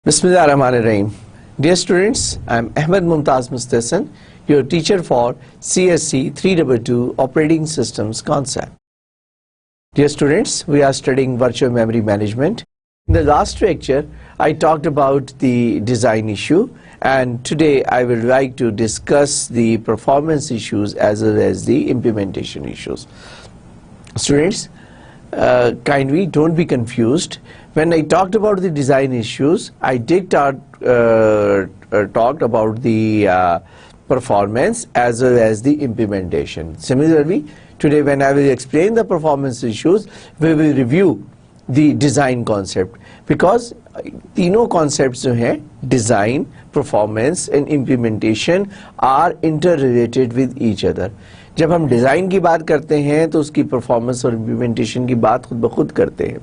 Bismillah ar-Rahman ar-Rahim. Dear students, I am Ahmed Mumtaz Mustahsan, your teacher for CSC 322 Operating Systems Concept. Dear students, we are studying virtual memory management. In the last lecture, I talked about the design issue, and today I would like to discuss the performance issues as well as the implementation issues. Students, kindly don't be confused. When I talked about the design issues, I did talked about the performance as well as the implementation. Similarly, today when I will explain the performance issues, we will review the design concept, because तीनों concepts जो हैं design, performance and implementation are interrelated with each other. जब हम design की बात करते हैं तो उसकी परफॉर्मेंस और इम्प्लीमेंटेशन की बात खुद ब खुद करते हैं.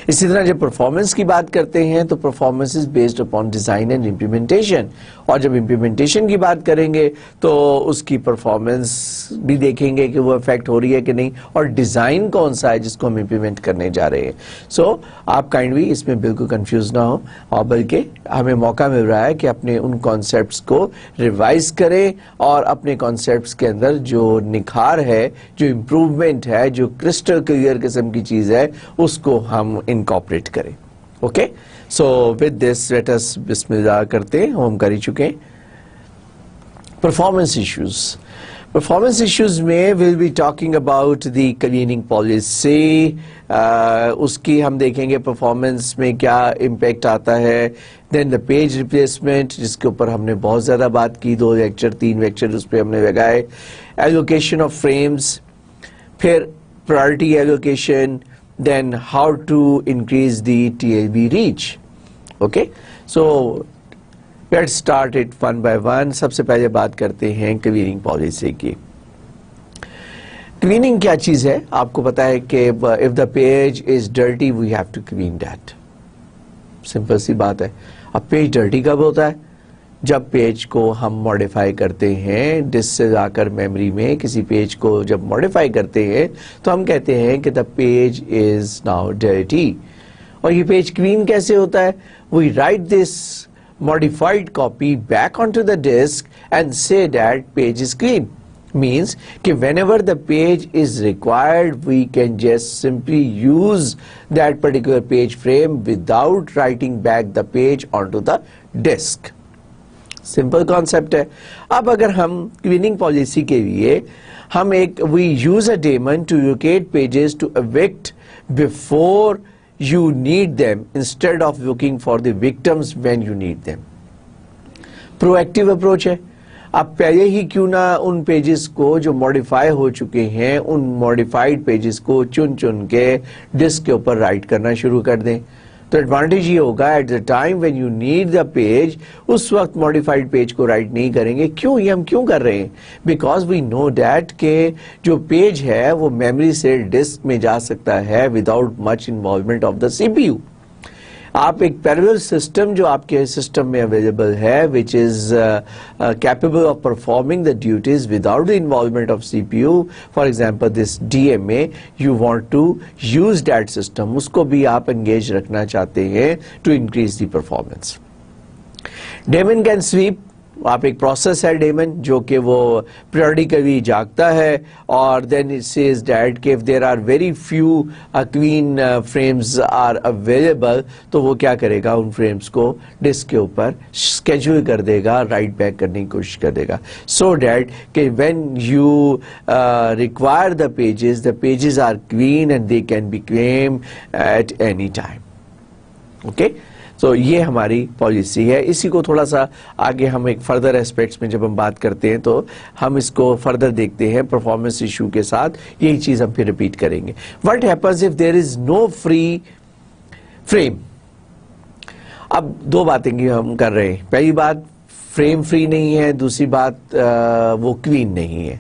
इसी तरह जब परफॉर्मेंस की बात करते हैं तो performance is based upon design and implementation, और जब इम्प्लीमेंटेशन की बात करेंगे तो उसकी परफॉर्मेंस भी देखेंगे कि वो इफेक्ट हो रही है कि नहीं, और डिज़ाइन कौन सा है जिसको हम इम्प्लीमेंट करने जा रहे हैं. सो आप काइंडली इसमें बिल्कुल कंफ्यूज ना हो, और बल्कि हमें मौका मिल रहा है कि अपने उन कॉन्सेप्ट्स को रिवाइज करें और अपने कॉन्सेप्ट्स के अंदर जो निखार है, जो इम्प्रूवमेंट है, जो क्रिस्टल क्लियर किस्म की चीज़ है, उसको हम इनकॉर्पोरेट करें. Okay, so with this let us बिस्मिल्लाह करते हैं. हम कर ही चुके हैं. Performance issues. परफॉर्मेंस इश्यूज में will be talking about the cleaning policy. उसकी हम देखेंगे परफॉर्मेंस में क्या इम्पैक्ट आता है. देन द पेज रिप्लेसमेंट, जिसके ऊपर हमने बहुत ज़्यादा बात की, 2 लेक्चर 3 लेक्चर उस पर हमने लगाए. एलोकेशन ऑफ फ्रेम्स, फिर priority allocation, then how to increase the TLB reach. Okay, so let's start it one by one. सबसे पहले बात करते हैं क्लीनिंग पॉलिसी की. क्लीनिंग क्या चीज़ है? आपको पता है कि if the page is dirty we have to clean that. Simple सी बात है. अब पेज डर्टी कब होता है? जब पेज को हम मॉडिफाई करते हैं, डिस्क से जाकर मेमोरी में किसी पेज को जब मॉडिफाई करते हैं तो हम कहते हैं कि the page is now dirty. और ये पेज क्लीन कैसे होता है? We write this modified copy back on to the disk and say that page is clean. Means कि whenever the page is required we can just simply use that particular page frame without writing back the page onto the disk. Simple concept है. अब अगर हम cleaning policy के लिए हम we use a daemon to locate pages to evict before you need them instead of looking for the victims when you need them. Proactive approach है. आप पहले ही क्यों ना उन पेजेस को जो मॉडिफाई हो चुके हैं, उन मॉडिफाइड पेजेस को चुन चुन के डिस्क के ऊपर राइट करना शुरू कर दें. तो एडवांटेज ये होगा, eight the time when you need the page, उस वक्त मॉडिफाइड पेज को राइट नहीं करेंगे. क्यों? ये हम क्यों कर रहे हैं? बिकॉज वी नो डैट के जो पेज है वो मेमोरी से डिस्क में जा सकता है without much involvement of the CPU. आप एक पैरेलल सिस्टम जो आपके सिस्टम में अवेलेबल है, which is capable of performing the duties without the involvement of CPU, for example this DMA, you want to use that system, उसको भी आप engage रखना चाहते हैं to increase the performance. Daemon can sweep. आप एक process है daemon जो कि वो पीरियडिकली जागता है, और देन इट सेज दैट कि if there are very few clean frames are available, तो वो क्या करेगा, उन फ्रेम्स को डिस्क के ऊपर स्केड्यूल कर देगा, राइट बैक करने की कोशिश कर देगा, सो दैट कि when you require the pages are clean and they can be claim at any time. Okay, तो ये हमारी पॉलिसी है. इसी को थोड़ा सा आगे हम एक फर्दर एस्पेक्ट्स में जब हम बात करते हैं तो हम इसको फर्दर देखते हैं परफॉर्मेंस इशू के साथ. यही चीज़ हम फिर रिपीट करेंगे. What happens if there is no free frame? अब 2 बातें की हम कर रहे हैं. पहली बात, फ्रेम फ्री नहीं है. दूसरी बात, वो क्लीन नहीं है.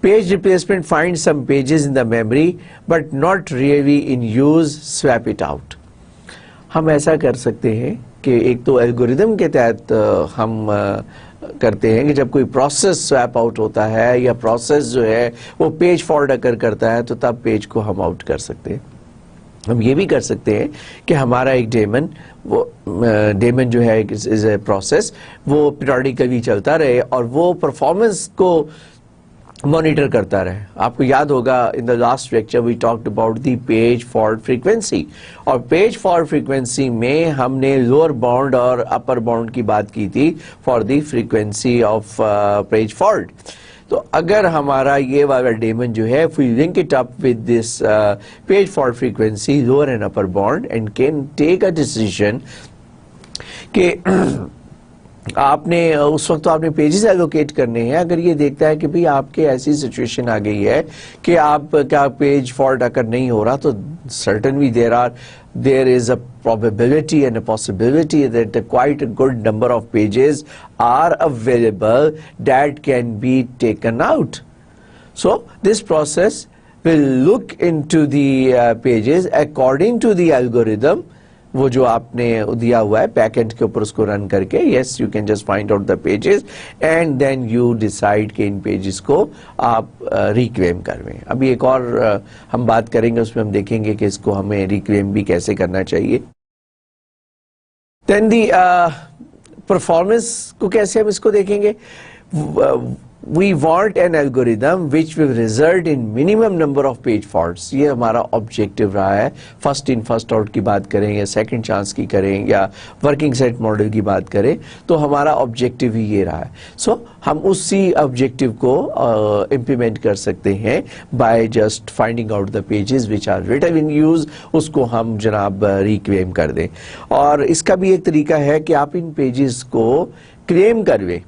Page replacement find some pages in the memory but not really in use, swap it out. हम ऐसा कर सकते हैं कि एक तो एल्गोरिदम के तहत हम करते हैं कि जब कोई प्रोसेस स्वैप आउट होता है या प्रोसेस जो है वो पेज फॉल्ट अकर करता है तो तब पेज को हम आउट कर सकते हैं. ہم یہ بھی کر سکتے ہیں کہ ہمارا ایک ڈیمن جو ہے از اے پروسیس، وہ پیریوڈیکلی چلتا رہے اور وہ پرفارمنس کو مانیٹر کرتا رہے. آپ کو یاد ہوگا in the last lecture we talked about the page fault frequency, اور پیج فالٹ فریکوینسی میں ہم نے لوور باؤنڈ اور اپر باؤنڈ کی بات کی تھی for the frequency of page fault. تو اگر ہمارا یہ والا ڈیمن جو ہے we link it up with this page fault frequency lower and upper bound and can take a decision کہ آپ نے اس وقت تو آپ نے پیجز ایلوکیٹ کرنے ہیں. اگر یہ دیکھتا ہے کہ بھئی آپ کے ایسی سچویشن آ گئی ہے کہ آپ کا پیج فالٹ اگر نہیں ہو رہا، تو certainly there is a probability and a possibility that quite a good number of pages are available that can be taken out. So this process will look into the pages according to the algorithm وہ جو آپ نے دیا ہوا ہے back and کے اوپر اس کو رن کر کے. Yes you can just find out the pages and then you decide کہ ان پیجز کو آپ ریکلیم کرویں. ابھی ایک اور ہم بات کریں گے، اس میں ہم دیکھیں گے کہ اس کو ہمیں ریکلیم بھی کیسے کرنا چاہیے. دین دی پرفارمنس کو کیسے ہم اس کو دیکھیں گے. We want an algorithm which will result in minimum number of page faults. یہ ہمارا آبجیکٹو رہا ہے. فرسٹ ان فرسٹ آؤٹ کی بات کریں یا سیکنڈ چانس کی کریں یا ورکنگ سیٹ ماڈل کی بات کریں، تو ہمارا آبجیکٹو ہی یہ رہا ہے. سو ہم اسی آبجیکٹو کو امپلیمنٹ کر سکتے ہیں by just finding out the pages which are written in use. اس کو ہم جناب ریکلیم کر دیں. اور اس کا بھی ایک طریقہ ہے کہ آپ ان پیجز کو کلیم کرویں،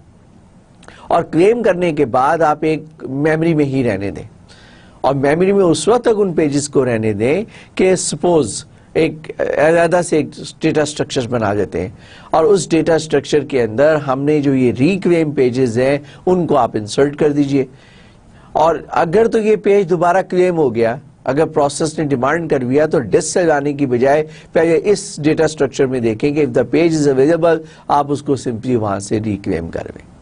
اور کلیم کرنے کے بعد آپ ایک میموری میں ہی رہنے دیں، اور میموری میں اس وقت تک ان پیجز کو رہنے دیں کہ سپوز ایک علیحدہ سے ایک ڈیٹا سٹرکچر بنا لیتے ہیں، اور اس ڈیٹا سٹرکچر کے اندر ہم نے جو یہ ریکلیم پیجز ہیں ان کو آپ انسرٹ کر دیجئے. اور اگر تو یہ پیج دوبارہ کلیم ہو گیا، اگر پروسیس نے ڈیمانڈ کر دیا، تو ڈسک سے لانے کی بجائے پہلے اس ڈیٹا سٹرکچر میں دیکھیں کہ if the page is available آپ اس کو سمپلی وہاں سے ریکلیم کرویں.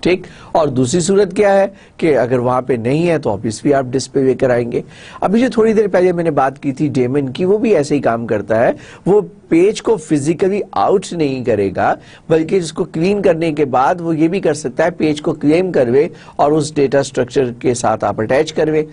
ٹھیک. اور دوسری صورت کیا ہے کہ اگر وہاں پہ نہیں ہے تو obviously آپ ڈسپلے لے کر آئیں گے. ابھی جو تھوڑی دیر پہلے میں نے بات کی تھی ڈیمن کی، وہ بھی ایسے ہی کام کرتا ہے. وہ پیج کو فزیکلی آؤٹ نہیں کرے گا، بلکہ اس کو کلین کرنے کے بعد وہ یہ بھی کر سکتا ہے پیج کو کلیم کروے اور اس ڈیٹا سٹرکچر کے ساتھ آپ اٹیچ کروے،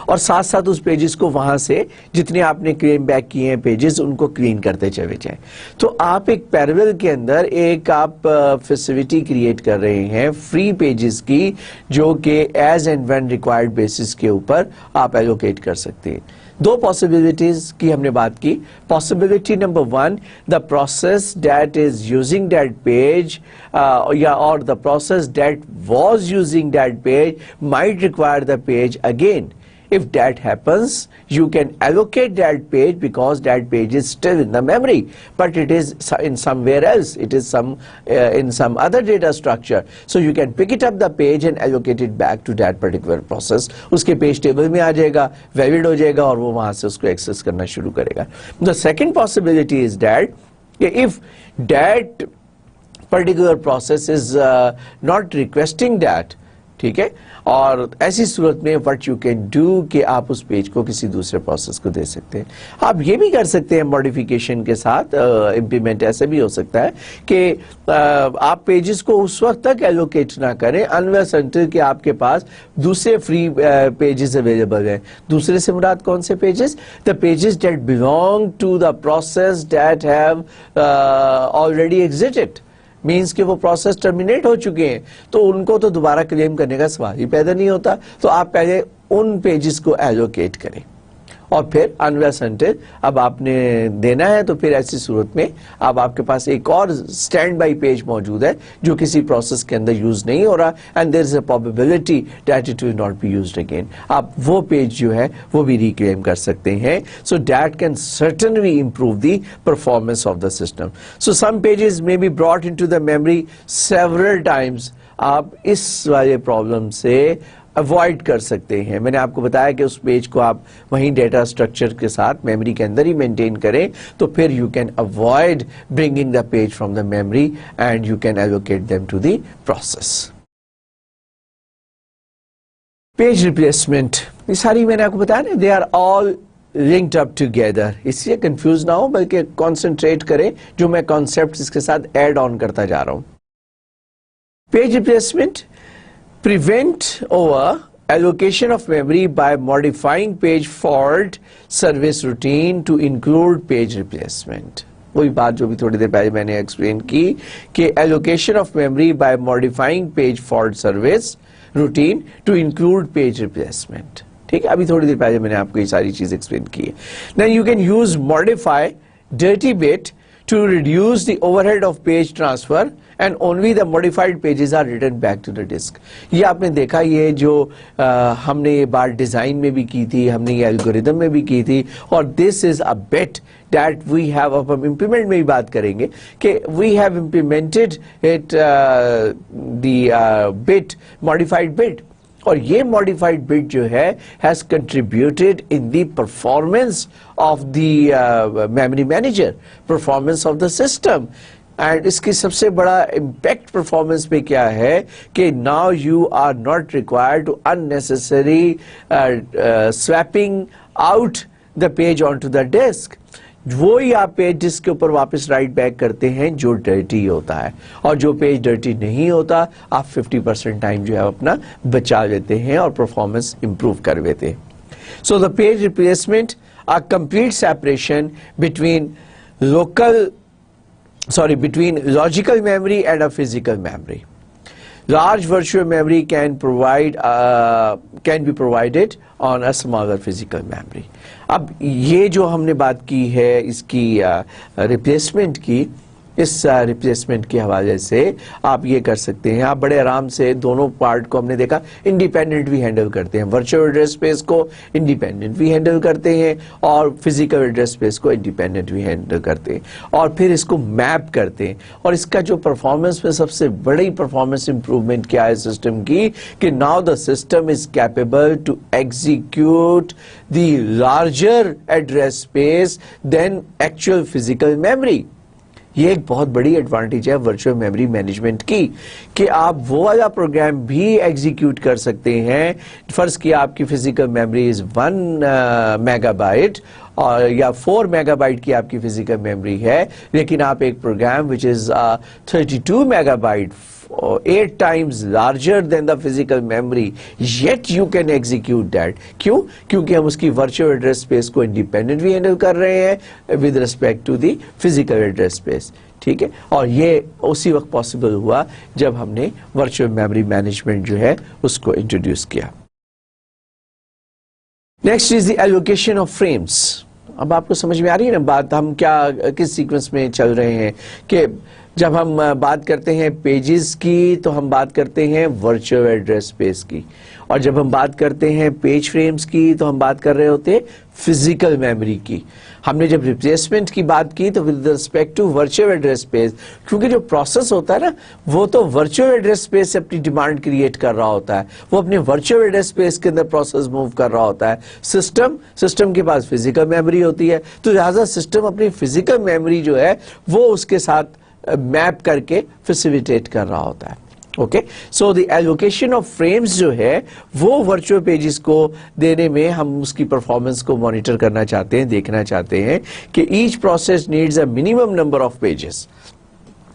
اور ساتھ ساتھ اس پیجز کو وہاں سے جتنے آپ نے کلیم بیک کیے ہیں پیجز ان کو کلین کرتے چلے جائیں. تو آپ ایک پیرول کے اندر ایک آپ فیسلٹی کریٹ کر رہے ہیں فری پیجز کی، جو کہ as and when required basis کے اوپر آپ ایلوکیٹ کر سکتے ہیں. دو پاسبلٹیز کی ہم نے بات کی. Possibility number 1، the process that is using that page اور the process that was using that page might require the page again. If that happens, you can allocate that page because that page is still in the memory, but it is in somewhere else. It is in some other data structure. So you can pick it up the page and allocate it back to that particular process. اس کے page table میں آ جائے گا، valid ہو جائے گا، اور وہ وہاں سے اس کو ایکسس کرنا شروع کرے گا. The second possibility is that if that particular process is not requesting that، ٹھیک ہے، اور ایسی صورت میں what you can do کہ آپ اس پیج کو کسی دوسرے پروسیس کو دے سکتے ہیں. آپ یہ بھی کر سکتے ہیں موڈیفیکیشن کے ساتھ امپلیمنٹ. ایسے بھی ہو سکتا ہے کہ آپ پیجز کو اس وقت تک ایلوکیٹ نہ کریں unless until کہ آپ کے پاس دوسرے فری پیجز اویلیبل ہیں. دوسرے سے مراد کون سے pages? the pages that belong to the process that have already exited. Means کہ وہ پروسیس ٹرمینیٹ ہو چکے ہیں، تو ان کو تو دوبارہ کلیم کرنے کا سوال ہی پیدا نہیں ہوتا. تو آپ پہلے ان پیجز کو ایلوکیٹ کریں، اور پھر unless until اب آپ نے دینا ہے، تو پھر ایسی صورت میں اب آپ کے پاس ایک اور اسٹینڈ بائی پیج موجود ہے جو کسی پروسیس کے اندر یوز نہیں ہو رہا، and there is a probability that it will not be used again. آپ وہ پیج جو ہے وہ بھی ریکلیم کر سکتے ہیں. So that can certainly improve the performance of the system. So some pages may be brought into the memory several times. آپ اس والے پرابلم سے اوائڈ کر سکتے ہیں. میں نے آپ کو بتایا کہ اس پیج کو آپ وہیں ڈیٹا سٹرکچر کے ساتھ میموری کے اندر ہی مینٹین کریں، تو پھر you can avoid bringing the page from the memory and you can allocate them to the process. Page replacement, یہ ساری میں نے آپ کو بتایا نا، they are all linked up together. इसलिए कंफ्यूज ना हो बल्कि कॉन्सेंट्रेट करें जो मैं कॉन्सेप्ट इसके साथ ऐड ऑन करता जा रहा हूं. Page replacement prevent over allocation of memory by modifying page fault service routine to include page replacement. वही बात जो भी थोड़ी देर पहले मैंने एक्सप्लेन की कि allocation of memory by modifying page fault service routine to include page replacement. ठीक है, अभी थोड़ी देर पहले मैंने आपको ये सारी चीज एक्सप्लेन की है. Now you can use modify dirty bit to reduce the overhead of page transfer and only the modified pages are written back to the disk. ये आपने देखा, ये जो हमने ये बात डिजाइन में भी की थी, हमने ये एल्गोरिदम में भी की थी, और this is a bit that we have, अब हम implement में भी बात करेंगे कि we have implemented it the bit modified bit, और ये modified bit जो है has contributed in the performance of the memory manager, performance of the system. And इसकी सबसे बड़ा impact performance पे क्या है कि now you are not required to unnecessary swapping out the page onto the disk. वो ही आप पेज डिस्क के ऊपर वापस राइट बैक करते हैं जो डर्टी होता है, और जो पेज डर्टी नहीं होता आप 50% टाइम जो है अपना बचा लेते हैं और परफॉर्मेंस इंप्रूव कर लेते हैं. So the page replacement a complete separation between logical memory and a physical memory. Large virtual memory can be provided on a smaller physical memory. अब ये जो हमने बात की है इसकी रिप्लेसमेंट की, इस रिप्लेसमेंट के हवाले से आप ये कर सकते हैं, आप बड़े आराम से दोनों पार्ट को हमने देखा इंडिपेंडेंट भी हैंडल करते हैं, वर्चुअल एड्रेस स्पेस को इंडिपेंडेंट भी हैंडल करते हैं और फिजिकल एड्रेस स्पेस को इंडिपेंडेंट भी हैंडल करते हैं, और फिर इसको मैप करते हैं. और इसका जो परफॉर्मेंस में सबसे बड़ी परफॉर्मेंस इंप्रूवमेंट क्या है सिस्टम की कि now the system is capable to execute the larger address space than actual physical memory. ये एक बहुत बड़ी एडवांटेज है वर्चुअल मेमोरी मैनेजमेंट की कि आप वो वाला प्रोग्राम भी एग्जीक्यूट कर सकते हैं. फर्ज किया आपकी फिजिकल मेमोरी इज 1 मेगाबाइट और या 4 मेगाबाइट की आपकी फिजिकल मेमोरी है, लेकिन आप एक programme which is 32 megabyte 8 times larger than the physical memory, yet you can execute that. क्यों? क्योंकि हम उसकी virtual address space को independent भी handle कर रहे हैं with respect to the physical address space. ठीक है, और ये उसी वक्त पॉसिबल हुआ जब हमने वर्चुअल मेमोरी मैनेजमेंट जो है उसको इंट्रोड्यूस किया. Next is the allocation of frames. अब आपको समझ में आ रही है ना बात, हम क्या किस सीक्वेंस में चल रहे हैं कि जब हम बात करते हैं पेजेस की तो हम बात करते हैं वर्चुअल एड्रेस स्पेस की, और जब हम बात करते हैं पेज फ्रेम्स की तो हम बात कर रहे होते हैं फिजिकल मेमोरी की. हमने जब रिप्लेसमेंट की बात की तो with respect to virtual address space, क्योंकि जो प्रोसेस होता है ना वो तो वर्चुअल एड्रेस स्पेस से अपनी डिमांड क्रिएट कर रहा होता है, वो अपने वर्चुअल एड्रेस स्पेस के अंदर प्रोसेस मूव कर रहा होता है. सिस्टम के पास फिजिकल मेमोरी होती है, तो लिहाजा सिस्टम अपनी फिजिकल मेमोरी जो है वो उसके साथ मैप करके फैसिलिटेट कर रहा होता है. Okay, so the allocation of frames जो है वो वर्चुअल पेजेस को देने में हम उसकी परफॉर्मेंस को मॉनिटर करना चाहते हैं, देखना चाहते हैं कि each process needs a minimum number of pages.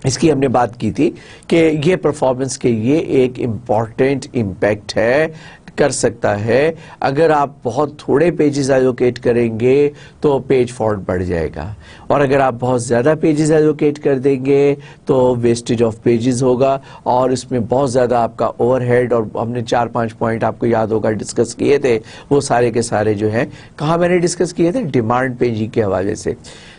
इसकी हमने बात की थी कि ये परफॉर्मेंस के ये एक इम्पॉर्टेंट इम्पैक्ट है कर सकता है. अगर आप बहुत थोड़े पेजेस एलोकेट करेंगे तो पेज फॉल्ट बढ़ जाएगा, और अगर आप बहुत ज़्यादा पेजेस एलोकेट कर देंगे तो वेस्टेज ऑफ पेजेस होगा, और इसमें बहुत ज़्यादा आपका ओवरहेड, और हमने 4-5 पॉइंट आपको याद होगा डिस्कस किए थे, वो सारे के सारे जो हैं कहाँ मैंने डिस्कस किए थे, डिमांड पेजिंग के हवाले से.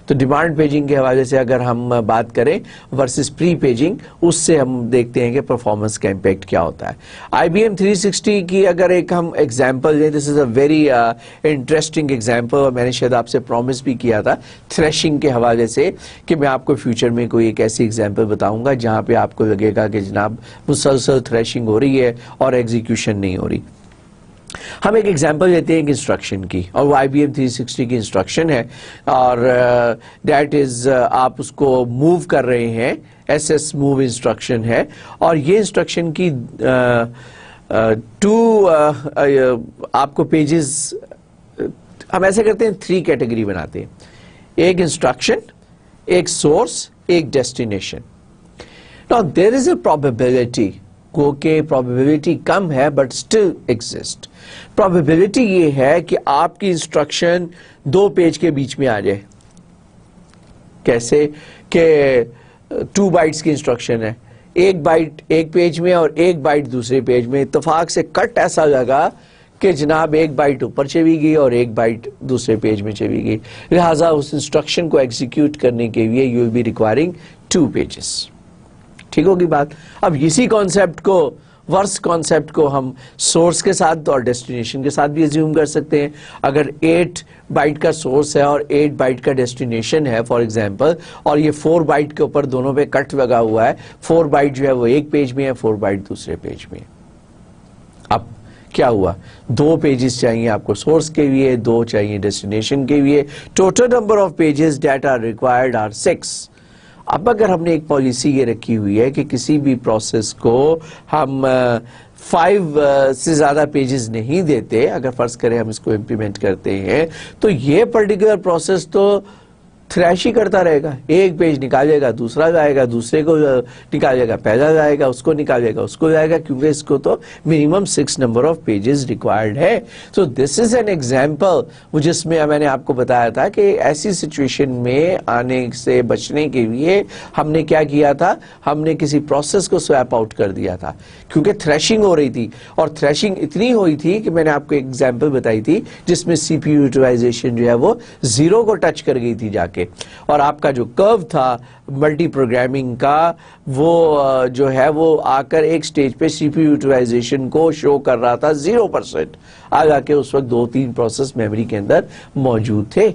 तो डिमांड पेजिंग के हवाले से अगर हम बात करें वर्सेस प्री पेजिंग, उससे हम देखते हैं कि परफॉर्मेंस का इम्पैक्ट क्या होता है. IBM 360 की अगर एक हम एग्जांपल लें, this is a very interesting example, और मैंने शायद आपसे प्रॉमिस भी किया था थ्रेशिंग के हवाले से कि मैं आपको फ्यूचर में कोई एक ऐसी एग्जांपल बताऊंगा जहां पे आपको लगेगा कि जनाब मुसलसल थ्रेशिंग हो रही है और एग्जीक्यूशन नहीं हो रही. हम एक एग्जांपल लेते हैं इंस्ट्रक्शन की, और वो IBM 360 की इंस्ट्रक्शन है, और दैट इज आप उसको मूव कर रहे हैं, SS मूव इंस्ट्रक्शन है, और ये इंस्ट्रक्शन की आपको पेजेस हम ऐसे करते हैं, 3 कैटेगरी बनाते हैं, एक इंस्ट्रक्शन, एक सोर्स, एक destination. Now there is a probability, को के प्रोबेबिलिटी कम है बट स्टिल एग्जिस्ट. प्रोबेबिलिटी ये है कि आपकी इंस्ट्रक्शन 2 पेज के बीच में आ जाए. कैसे कि 2 बाइट्स की इंस्ट्रक्शन है, 1 बाइट एक पेज में और 1 बाइट दूसरे पेज में, इत्तेफाक से कट ऐसा लगा कि जनाब 1 बाइट ऊपर चली गई और 1 बाइट दूसरे पेज में चली गई. लिहाजा उस इंस्ट्रक्शन को एग्जीक्यूट करने के लिए you will be requiring 2 pages. ठीक होगी बात. अब इसी कॉन्सेप्ट को, वर्स कॉन्सेप्ट को हम सोर्स के साथ और डेस्टिनेशन के साथ भी एज्यूम कर सकते हैं. अगर 8 बाइट का सोर्स है और 8 बाइट का डेस्टिनेशन है फॉर एग्जांपल, और ये 4 बाइट के ऊपर दोनों पे कट लगा हुआ है, 4 बाइट जो है वो एक पेज में है, 4 बाइट दूसरे पेज में. अब क्या हुआ, 2 पेजेस चाहिए आपको सोर्स के लिए, 2 चाहिए डेस्टिनेशन के लिए. Total number of pages that are required are 6. अब अगर हमने एक पॉलिसी ये रखी हुई है कि किसी भी प्रोसेस को हम 5 से ज्यादा पेजेस नहीं देते, अगर फर्ज करें हम इसको इम्प्लीमेंट करते हैं, तो ये पर्टिकुलर प्रोसेस तो थ्रैश ही करता रहेगा. एक पेज निकालेगा, दूसरा जाएगा, दूसरे को निकालेगा, पहला जाएगा, उसको निकालेगा, उसको जाएगा, क्योंकि इसको तो minimum 6 number of pages required है. So this is an example जिसमें मैंने आपको बताया था कि ऐसी सिचुएशन में आने से बचने के लिए हमने क्या किया था, हमने किसी प्रोसेस को स्वैप आउट कर दिया था, क्योंकि थ्रैशिंग हो रही थी. और थ्रैशिंग इतनी हुई थी कि मैंने आपको एक एग्जाम्पल बताई थी जिसमें सीपीयू यूटिलाइजेशन जो है वो 0 को टच कर गई थी जाके, और आपका जो कर्व था मल्टी प्रोग्रामिंग का, वो जो है वो आकर एक स्टेज पे सीपीयू यूटिलाइजेशन को शो कर रहा था 0%. आगे उस वक्त 2-3 प्रोसेस मेमोरी के अंदर मौजूद थे,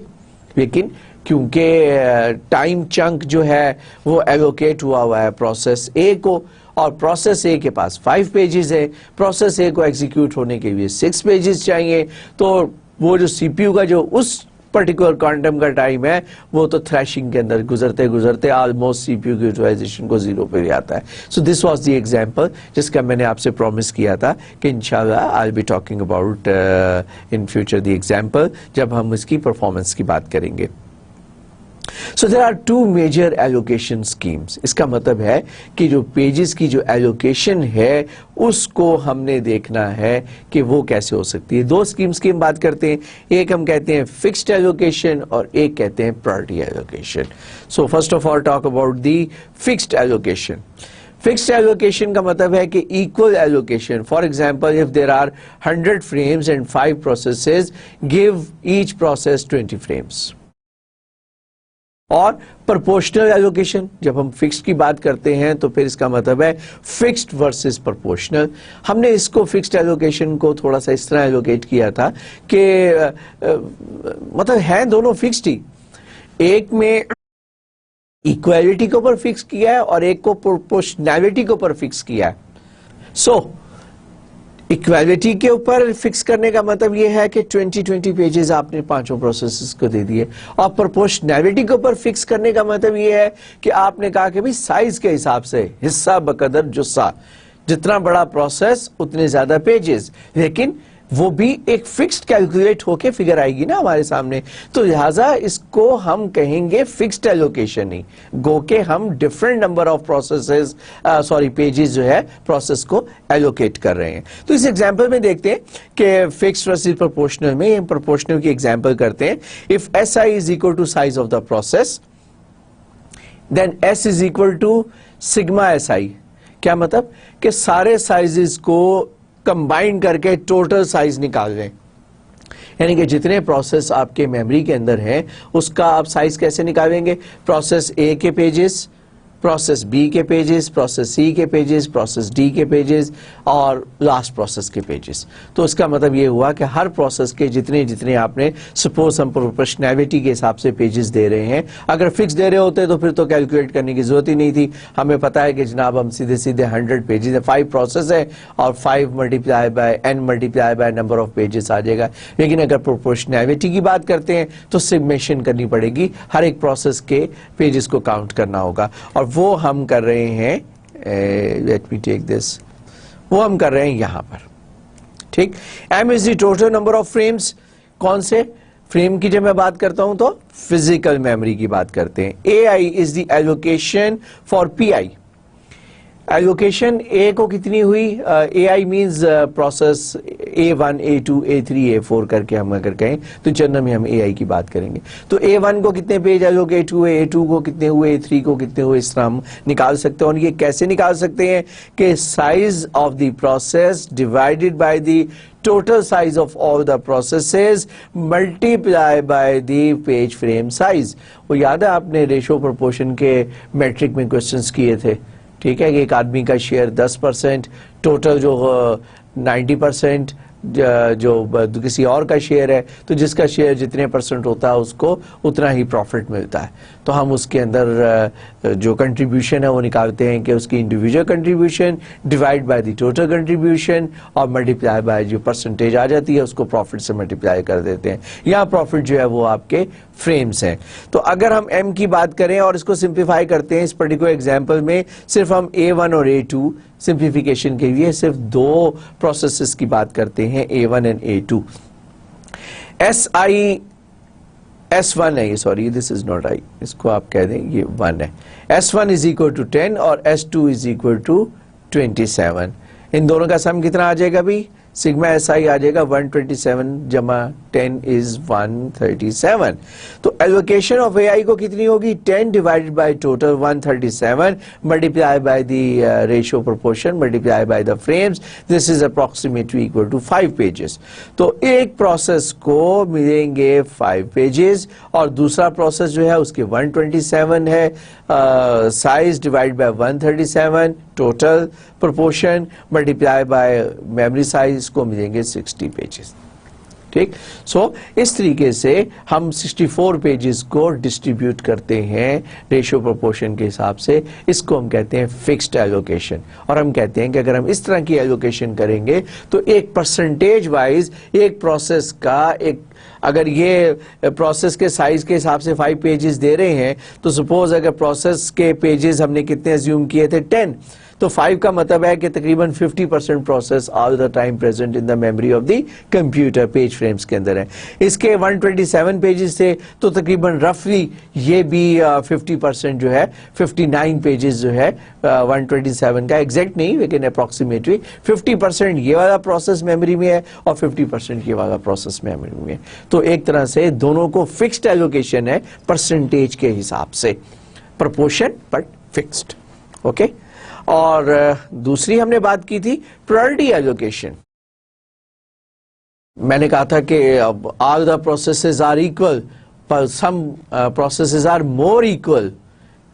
लेकिन क्योंकि टाइम चंक जो है वो एलोकेट हुआ है प्रोसेस ए को, और प्रोसेस ए के पास 5 पेजेस है, प्रोसेस ए को एग्जीक्यूट होने के लिए 6 पेजेस चाहिए, तो वो जो सीपीयू का जो उस पर्टिकुलर क्वांटम का टाइम है वो तो थ्रैशिंग के अंदर गुजरते गुजरते ऑलमोस्ट सीपीयू की यूटिलाइजेशन को 0 पे ले आता है. So this was the example जिसका मैंने आपसे प्रॉमिस किया था कि इंशाल्लाह I will be talking about in future the example, जब हम इसकी परफॉर्मेंस की बात करेंगे. So there are 2 major allocation schemes. इसका मतलब है कि जो पेजेस की जो एलोकेशन है उसको हमने देखना है कि वो कैसे हो सकती है. 2 स्कीम्स की हम बात करते हैं, एक हम कहते हैं फिक्स्ड एलोकेशन और एक कहते हैं priority allocation. So first of all talk about the fixed allocation. Fixed allocation का मतलब है कि equal allocation. For example if there are 100 frames and 5 processes, give each process 20 frames. और प्रोपोर्शनल एलोकेशन, जब हम फिक्स्ड की बात करते हैं तो फिर इसका मतलब है फिक्स्ड वर्सेस प्रोपोर्शनल. हमने इसको फिक्स्ड एलोकेशन को थोड़ा सा इस तरह एलोकेट किया था कि मतलब है दोनों फिक्स्ड ही, एक में इक्वालिटी के ऊपर फिक्स किया है और एक को प्रोपोर्शनैलिटी के ऊपर फिक्स किया है. सो इक्वालिटी के ऊपर फिक्स करने का मतलब यह है कि 20 पेजेस आपने 5 प्रोसेसेस को दे दिए, और प्रोपोर्शनैलिटी के ऊपर फिक्स करने का मतलब यह है कि आपने कहा कि भाई साइज के हिसाब से हिस्सा बकदर जुस्सा, जितना बड़ा प्रोसेस उतने ज्यादा पेजेस, लेकिन वो भी एक फिक्स्ड कैलकुलेट होके फिगर आएगी ना हमारे सामने. तो लिहाजा इसको हम कहेंगे फिक्स्ड एलोकेशन ही, गो के हम different number of processes pages जो है प्रोसेस को एलोकेट कर रहे हैं. तो इस एग्जांपल में देखते हैं कि फिक्स्ड वर्सेस प्रोपोर्शनल में, हम प्रोपोर्शनल की एग्जांपल करते हैं. If S I is equal to size of the process, then S is equal to sigma S I. क्या मतलब कि सारे साइजेस को कंबाइन करके टोटल साइज निकाल लें, यानी कि जितने प्रोसेस आपके मेमोरी के अंदर हैं उसका आप साइज कैसे निकालेंगे. प्रोसेस ए के पेजेस, प्रोसेस बी के पेजेस, प्रोसेस सी के पेजेस, प्रोसेस डी के पेजेस और लास्ट प्रोसेस के पेजेस. तो इसका मतलब ये हुआ कि हर प्रोसेस के जितने जितने आपने, सपोज हम प्रोपोर्शनैलिटी के हिसाब से पेजेस दे रहे हैं, अगर फिक्स दे रहे होते तो फिर तो कैलकुलेट करने की जरूरत ही नहीं थी. हमें पता है कि जनाब हम सीधे सीधे 100 पेजेस है, 5 प्रोसेस है और 5 multiply by n multiply by number of pages आ जाएगा. लेकिन अगर प्रोपोर्शनैलिटी की बात करते हैं तो सिग्मेशन करनी पड़ेगी, हर एक प्रोसेस के पेजेस को काउंट करना होगा, और वो हम कर रहे हैं, लेट मी टेक दिस, वो हम कर रहे हैं यहां पर. ठीक, m is the total number of frames. कौन से फ्रेम की जब मैं बात करता हूं तो फिजिकल मेमोरी की बात करते हैं. AI is the allocation for PI. Allocation A को कितनी हुई? AI means process A1, A2, A3, A4 करके हम अगर कहें तो जनरल में हम AI की बात करेंगे. तो A1 को कितने पेज एलोकेट हुए, A2 को कितने हुए, A3 को कितने हुए, इस तरह हम निकाल सकते हैं. और ये कैसे निकाल सकते हैं कि size of the process divided by the total size of all the processes multiply by the page frame size. वो याद है आपने रेशो प्रोपोर्शन के मैट्रिक में क्वेश्चंस किए थे, ठीक है, कि एक आदमी का शेयर 10%, टोटल जो 90%, जो किसी और का शेयर है, तो जिसका शेयर जितने परसेंट होता है उसको उतना ही प्रॉफिट मिलता है. तो हम उसके अंदर जो कंट्रीब्यूशन है वो निकालते हैं कि उसकी individual contribution divide by the total contribution और मल्टीप्लाई बाय जो परसेंटेज आ जाती है उसको प्रॉफिट से मल्टीप्लाई कर देते हैं. यहाँ प्रॉफिट जो है वो आपके फ्रेम्स हैं. तो अगर हम M की बात करें और इसको सिंप्लीफाई करते हैं, इस पर्टिकुलर एग्जांपल में सिर्फ हम A1 और A2 सिंप्लीफिकेशन के लिए सिर्फ दो प्रोसेसेस की बात करते हैं, A1 एंड A2. S1 है ये, sorry this is not I, इसको आप कह दें ये 1 है. S1 इज इक्वल टू 10 और S2 इज इक्वल टू 27. इन दोनों का सम कितना आ जाएगा भी? सिग्मा SI आ जाएगा 127 जमा 10 इज 137. तो एलोकेशन ऑफ AI को कितनी होगी? 10 divided by total 137 multiply by the ratio proportion multiply by the frames. This is approximately equal to 5 pages. तो एक प्रोसेस को मिलेंगे 5 पेजेस और दूसरा प्रोसेस जो है उसके 127 है. Size divide by 137 total proportion multiply bye memory size को मिलेंगे 60 पेजेस. ठीक. सो इस तरीके से हम 64 पेजेस को डिस्ट्रीब्यूट करते हैं रेशियो प्रोपोर्शन के हिसाब से. इसको हम कहते हैं फिक्स्ड एलोकेशन. और हम कहते हैं कि अगर हम इस तरह की एलोकेशन करेंगे तो एक परसेंटेज वाइज एक प्रोसेस का एक, अगर ये प्रोसेस के साइज के हिसाब से 5 पेजेस दे रहे हैं तो सपोज अगर प्रोसेस के पेजेस हमने कितने अज्यूम किए थे 10, तो 5 का मतलब है कि तकरीबन 50% process all the time present in the memory of the computer page frames के अंदर है. इसके 127 पेजेस थे तो तकरीबन रफली ये भी 50% जो है 59 पेजेस जो है 127 का, एग्जैक्ट नहीं लेकिन अप्रॉक्सीमेटली 50% ये वाला प्रोसेस मेमोरी में है और 50% ये वाला प्रोसेस मेमोरी में है. तो एक तरह से दोनों को फिक्स्ड एलोकेशन है परसेंटेज के हिसाब से, प्रोपोर्शन बट फिक्स्ड. ओके. और दूसरी हमने बात की थी प्रायोरिटी एलोकेशन. मैंने कहा था कि all the processes are equal पर some processes are more equal.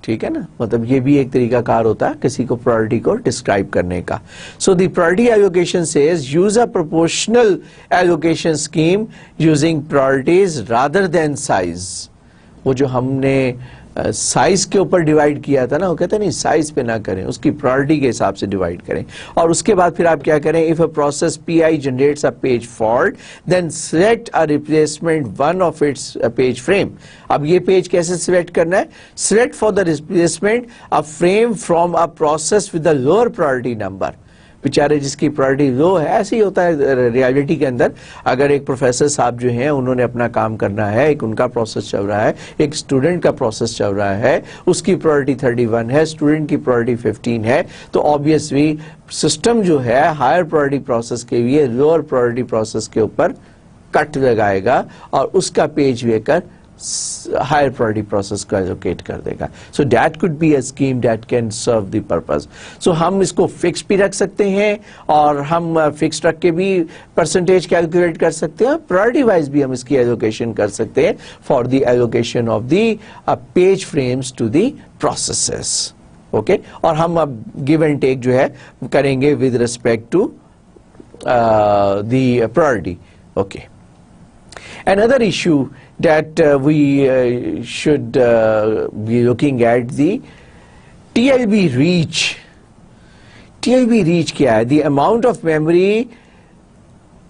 ठीक है ना, मतलब ये भी एक तरीका कार होता है किसी को प्रायोरिटी को डिस्क्राइब करने का. So the priority allocation says use a proportional allocation scheme using priorities rather than size. वो जो हमने साइज के ऊपर डिवाइड किया था ना, वो कहते हैं नहीं साइज पे ना करें, उसकी प्रायोरिटी के हिसाब से डिवाइड करें. और उसके बाद फिर आप क्या करें, if a process PI generates a page fault then select a replacement one of its page frame. अब ये पेज कैसे सिलेक्ट करना है? Select for the replacement a frame from a process with a lower priority number. बेचारे जिसकी priority लो है, ऐसे ही होता है रियलिटी के अंदर. अगर एक प्रोफेसर साहब जो हैं उन्होंने अपना काम करना है, एक उनका प्रोसेस चल रहा है, एक स्टूडेंट का प्रोसेस चल रहा है, उसकी प्रायोरिटी 31 है, स्टूडेंट की प्रायोरिटी 15 है, तो ऑब्वियसली सिस्टम जो है हायर प्रायोरिटी प्रोसेस के लिए लोअर प्रायोरिटी प्रोसेस के ऊपर कट लगाएगा और उसका पेज लेकर हायर प्रायोरिटी प्रोसेस को एलोकेट कर देगा. So that could be a scheme that can serve the purpose. So हम इसको फिक्स भी रख सकते हैं और हम फिक्स रख के भी परसेंटेज कैलकुलेट कर सकते हैं, प्रायोरिटी वाइज भी हम इसकी एलोकेशन कर सकते हैं for the allocation of the page frames to the processes. Okay. और हम अब गिव एंड टेक जो है करेंगे with respect to the priority. Okay. Another issue that we should be looking at the TLB reach. TLB reach क्या है? The amount of memory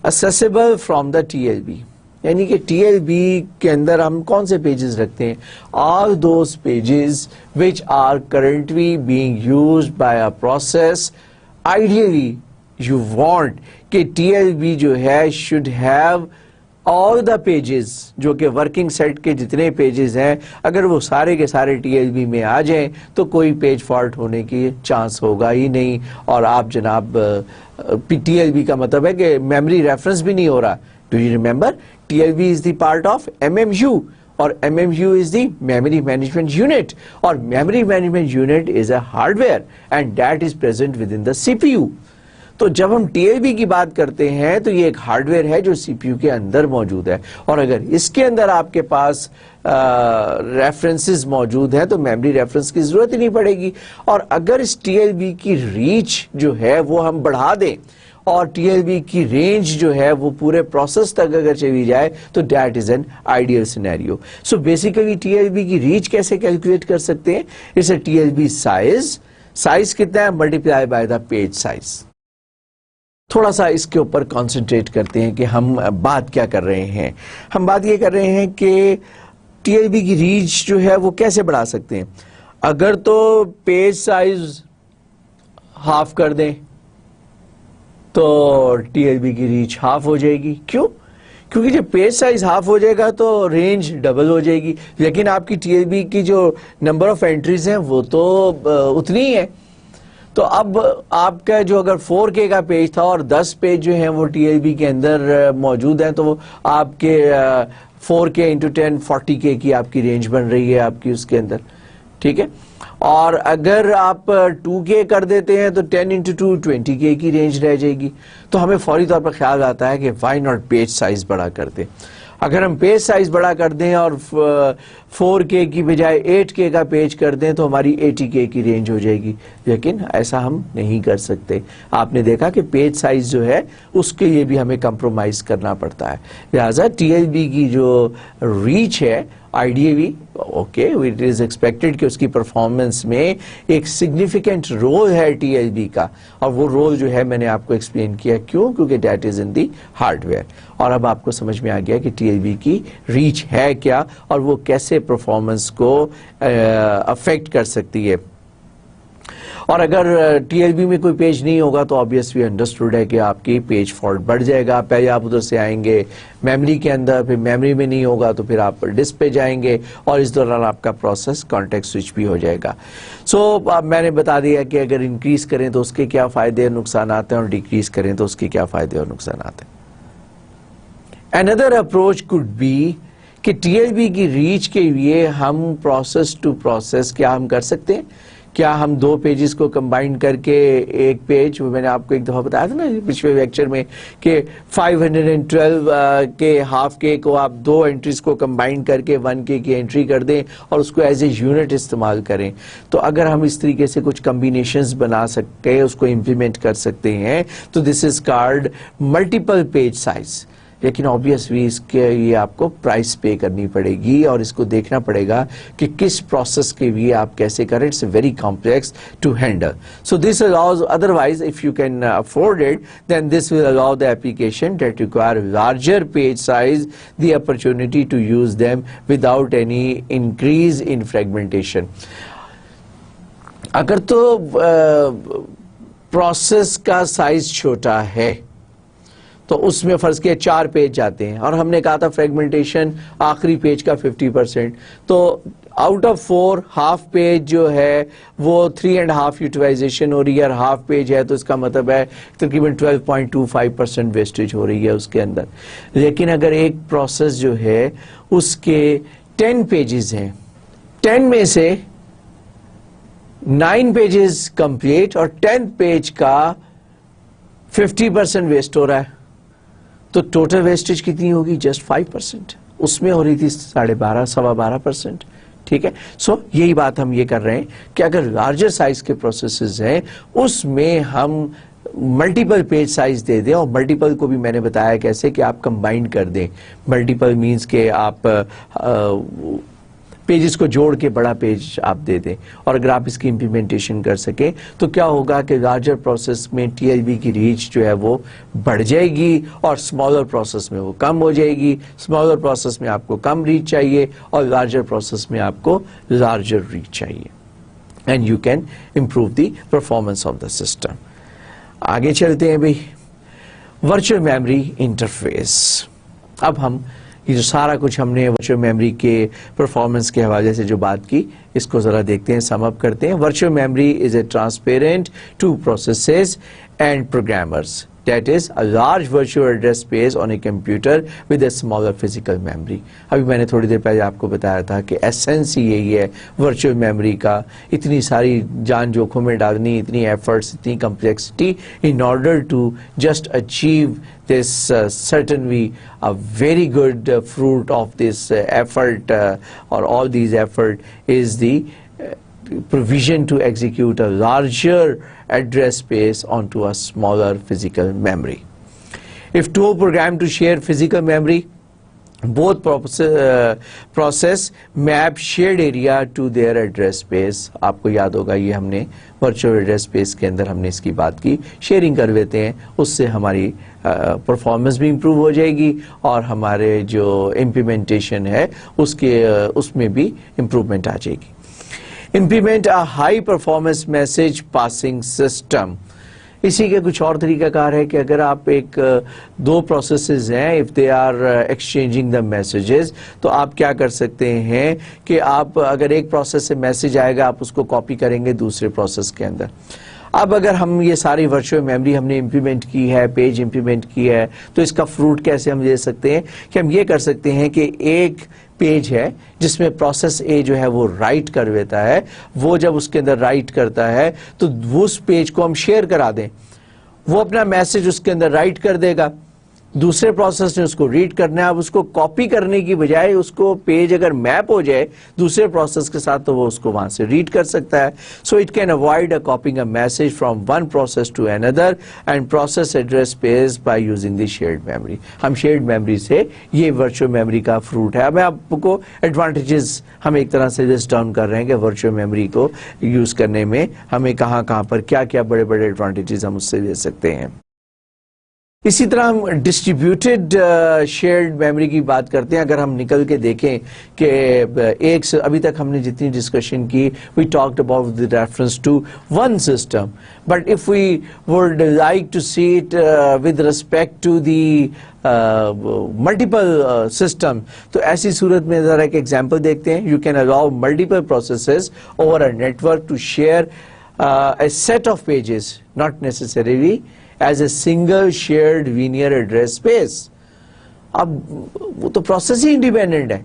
accessible from the TLB. यानी कि TLB के अंदर हम कौन से पेजेस रखते हैं? All those pages which are currently being used by a process. Ideally you want कि TLB जो है should have all the pages جو کہ ورکنگ سیٹ کے جتنے پیجز ہیں اگر وہ سارے کے سارے ٹی ایل بی میں آ جائیں تو کوئی پیج فالٹ ہونے کی چانس ہوگا ہی نہیں. اور آپ جناب ٹی ایل بی کا مطلب ہے کہ میموری ریفرنس بھی نہیں ہو رہا. Do you remember T L B is the part of M M U اور M M U is the memory management unit اور memory management unit is a hardware and that is present within the C P U. تو جب ہم T L B کی بات کرتے ہیں تو یہ ایک ہارڈ ویئر ہے جو سی پی یو کے اندر موجود ہے اور اگر اس کے اندر آپ کے پاس ریفرنسز موجود ہیں تو میموری ریفرنس کی ضرورت ہی نہیں پڑے گی. اور اگر اس ٹی ایل بی کی ریچ جو ہے وہ ہم بڑھا دیں اور ٹی ایل بی کی رینج جو ہے وہ پورے پروسیس تک اگر چلی جائے تو that is an ideal scenario. So basically T L B کی ریچ کیسے کیلکولیٹ کر سکتے ہیں؟ It's a T L B size کتنا ہے multiply by the page size. تھوڑا سا اس کے اوپر کانسنٹریٹ کرتے ہیں کہ ہم بات کیا کر رہے ہیں. ہم بات یہ کر رہے ہیں کہ ٹی ایل بی کی ریچ جو ہے وہ کیسے بڑھا سکتے ہیں. اگر تو پیج سائز ہاف کر دیں تو ٹی ایل بی کی ریچ ہاف ہو جائے گی. کیوں؟ کیونکہ جب پیج سائز ہاف ہو جائے گا تو رینج ڈبل ہو جائے گی لیکن آپ کی ٹی ایل بی کی جو نمبر آف انٹریز ہیں وہ تو اتنی ہی ہے. تو اب آپ کا جو اگر 4K کا پیج تھا اور 10 پیج جو ہیں وہ ٹی ایل بی کے اندر موجود ہیں تو آپ کے 4K into 10 40K کی آپ کی رینج بن رہی ہے آپ کی اس کے اندر. ٹھیک ہے. اور اگر آپ 2K کر دیتے ہیں تو 10 into 2 20K کی رینج رہ جائے گی. تو ہمیں فوری طور پر خیال آتا ہے کہ وائی ناٹ پیج سائز بڑا کر دیں. اگر ہم پیج سائز بڑا کر دیں اور 4K کی بجائے 8K کا پیج کر دیں تو ہماری 80K کی رینج ہو جائے گی لیکن ایسا ہم نہیں کر سکتے. آپ نے دیکھا کہ پیج سائز جو ہے اس کے لیے بھی ہمیں کمپرومائز کرنا پڑتا ہے. لہٰذا ٹی ایل بی کی جو ریچ ہے ideally okay it is expected کہ اس کی پرفارمنس میں ایک سگنیفیکنٹ رول ہے ٹی ایل بی کا اور وہ رول جو ہے میں نے آپ کو ایکسپلین کیا. کیوں؟ کیونکہ that is in the hard where. اور اب آپ کو سمجھ میں آ گیا کہ ٹی ایل بی کی ریچ ہے کیا اور وہ کیسے پرفارمنس کو افیکٹ کر سکتی ہے. اور اگر ٹی ایل بی میں کوئی پیج نہیں ہوگا تو آبویسلی انڈرسٹوڈ ہے کہ آپ کی پیج فالٹ بڑھ جائے گا. پہلے آپ ادھر سے آئیں گے میموری کے اندر پھر میموری میں نہیں ہوگا تو پھر آپ ڈسک پہ جائیں گے اور اس دوران آپ کا پروسیس کانٹیکٹ سوئچ بھی ہو جائے گا. سو میں نے بتا دیا کہ اگر انکریز کریں تو اس کے کیا فائدے اور نقصانات ہیں اور ڈیکریز کریں تو اس کے کیا فائدے اور نقصانات ہیں. Another approach could be کہ ٹی ایل بی کی ریچ کے لیے ہم پروسیس ٹو پروسیس کیا ہم کر سکتے ہیں. کیا ہم دو پیجز کو کمبائن کر کے ایک پیج میں نے آپ کو ایک دفعہ بتایا تھا نا پچھلے لیکچر میں کہ 512 کے ہاف کے کو آپ دو انٹریز کو کمبائن کر کے 1K کی انٹری کر دیں اور اس کو ایز اے یونٹ استعمال کریں. تو اگر ہم اس طریقے سے کچھ کمبینیشنز بنا سکتے اس کو امپلیمنٹ کر سکتے ہیں تو this is called multiple page size. لیکن آبویسلی اس کے لیے آپ کو پرائس پے کرنی پڑے گی اور اس کو دیکھنا پڑے گا کہ کس پروسیس کے لیے آپ کیسے کریں. It's very complex to handle. So this allows otherwise if you can afford it then this will allow the application that require larger page size the opportunity to use them without any increase in fragmentation. اگر تو process کا size چھوٹا ہے تو اس میں فرض کیا 4 page جاتے ہیں اور ہم نے کہا تھا فریگمنٹیشن آخری پیج کا 50%. تو آؤٹ آف 4 ہاف پیج جو ہے وہ 3.5 یوٹیلائزیشن ہو رہی ہے اور ہاف پیج ہے تو اس کا مطلب ہے تقریباً 12.25% ویسٹیج ہو رہی ہے اس کے اندر. لیکن اگر ایک پروسیس جو ہے اس کے 10 پیجز ہیں 10 میں سے 9 پیجز کمپلیٹ اور 10 پیج کا 50% ویسٹ ہو رہا ہے تو ٹوٹل ویسٹیج کتنی ہوگی؟ جسٹ 5%. اس میں ہو رہی تھی 12.5% ٹھیک ہے. سو یہی بات ہم یہ کر رہے ہیں کہ اگر لارجر سائز کے پروسیسز ہیں اس میں ہم ملٹیپل پیج سائز دے دیں اور ملٹیپل کو بھی میں نے بتایا کیسے کہ آپ کمبائن کر دیں. ملٹیپل مینز کہ آپ پیجز کو جوڑ کے بڑا پیج آپ دے دیں اور اگر آپ اس کی امپلیمنٹیشن کر سکیں تو کیا ہوگا کہ لارجر پروسیس میں ٹی ایل بی کی ریچ جو ہے وہ بڑھ جائے گی اور اسمالر پروسیس میں وہ کم ہو جائے گی. اسمالر پروسیس میں آپ کو کم ریچ چاہیے اور لارجر پروسیس میں آپ کو لارجر ریچ چاہیے and you can improve the performance of the system. آگے چلتے ہیں بھائی ورچوئل میموری انٹرفیس. اب ہم یہ جو سارا کچھ ہم نے ورچوئل میموری کے پرفارمنس کے حوالے سے جو بات کی اس کو ذرا دیکھتے ہیں, سم اپ کرتے ہیں. Virtual memory is a transparent to processes and programmers. That is a large virtual address space on a computer with a smaller physical memory. ابھی میں نے تھوڑی دیر پہلے آپ کو بتایا تھا کہ ایسنس ہی یہی ہے ورچوئل میموری کا, اتنی ساری جان جوکھوں میں ڈالنی, اتنی ایفرٹس, اتنی complexity in order to just achieve this certainly a very good fruit of this effort or all these effort is the provision to execute a larger address space onto a smaller physical memory. If two are programmed to share physical memory, both process map shared area to their address space. آپ کو یاد ہوگا یہ ہم نے virtual address space کے اندر ہم نے اس کی بات کی, شیئرنگ کر دیتے ہیں, اس سے ہماری پرفارمنس بھی امپروو ہو جائے گی اور ہمارے جو امپلیمنٹیشن ہے اس میں بھی امپروومنٹ آ جائے گی. Implement a high performance message passing system. اسی کے کچھ اور طریقہ کار ہے کہ اگر آپ ایک دو پروسیسز ہیں, if they are exchanging the messages, تو آپ کیا کر سکتے ہیں کہ آپ اگر ایک پروسیس سے میسج آئے گا آپ اس کو کاپی کریں گے دوسرے پروسیس کے اندر. اب اگر ہم یہ ساری ورچوئل میموری ہم نے امپلیمنٹ کی ہے, پیج امپلیمنٹ کی ہے, تو اس کا فروٹ کیسے ہم لے سکتے ہیں کہ ہم یہ کر سکتے ہیں کہ ایک پیج ہے جس میں پروسیس اے جو ہے وہ رائٹ کر دیتا ہے, وہ جب اس کے اندر رائٹ کرتا ہے تو اس پیج کو ہم شیئر کرا دیں, وہ اپنا میسج اس کے اندر رائٹ کر دے گا, دوسرے پروسیس نے اس کو ریڈ کرنا ہے. اب اس کو کاپی کرنے کی بجائے اس کو پیج اگر میپ ہو جائے دوسرے پروسیس کے ساتھ تو وہ اس کو وہاں سے ریڈ کر سکتا ہے. So it can avoid copying a message from one process to another and process address space by using the shared memory. ہم شیئرڈ میموری سے یہ ورچوئل میموری کا فروٹ ہے. اب میں آپ کو ایڈوانٹیجز ہم ایک طرح سے لسٹ ڈاؤن کر رہے ہیں کہ ورچوئل میموری کو یوز کرنے میں ہمیں کہاں کہاں پر کیا کیا بڑے بڑے ایڈوانٹیجز ہم اس سے لے سکتے ہیں. اسی طرح ہم ڈسٹریبیوٹیڈ شیئرڈ میموری کی بات کرتے ہیں. اگر ہم نکل کے دیکھیں کہ ایک ابھی تک ہم نے جتنی ڈسکشن کی we talked about the reference to one system, but if we would like to see it with respect to the multiple system, تو ایسی صورت میں ذرا ایک ایگزامپل دیکھتے ہیں. You can allow multiple processes over a network to share a set of pages, not necessarily as a single shared linear address space. اب وہ تو پروسیس ہی انڈیپینڈنٹ ہے,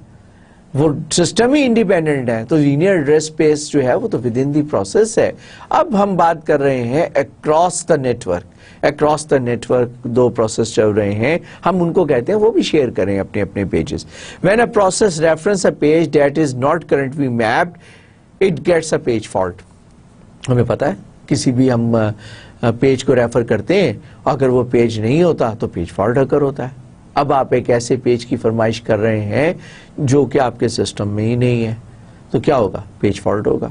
وہ سسٹم ہی انڈیپینڈنٹ ہے, تو لینئر ایڈریس اسپیس جو ہے وہ تو ود ان دی پروسیس ہے. اب ہم بات کر رہے ہیں across the network. Across the network دو پروسیس چل رہے ہیں, ہم ان کو کہتے ہیں وہ بھی شیئر کریں اپنے اپنے pages. When a process reference a page that is not currently mapped it gets a page fault. ہمیں پتا ہے کسی بھی ہم پیج کو ریفر کرتے ہیں, اگر وہ پیج نہیں ہوتا تو پیج فالٹ اکر ہوتا ہے. اب آپ ایک ایسے پیج کی فرمائش کر رہے ہیں جو کہ آپ کے سسٹم میں ہی نہیں ہے, تو کیا ہوگا, پیج فالٹ ہوگا.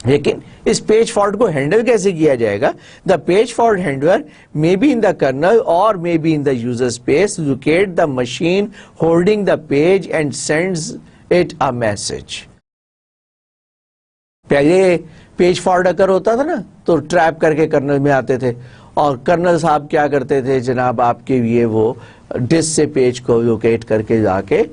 لیکن اس پیج فالٹ کو ہینڈل کیسے کیا جائے گا؟ The page fault handler may be in the kernel اور may be in the user space locate the machine holding the page and sends it a message. پہلے پیج فالٹ اکر ہوتا تھا نا تو ٹریپ کر کے کرنل میں آتے تھے, اور کرنل صاحب کیا کرتے تھے جناب, آپ کے لیے وہ ڈسک سے پیج کو لوکیٹ کر کے جا کے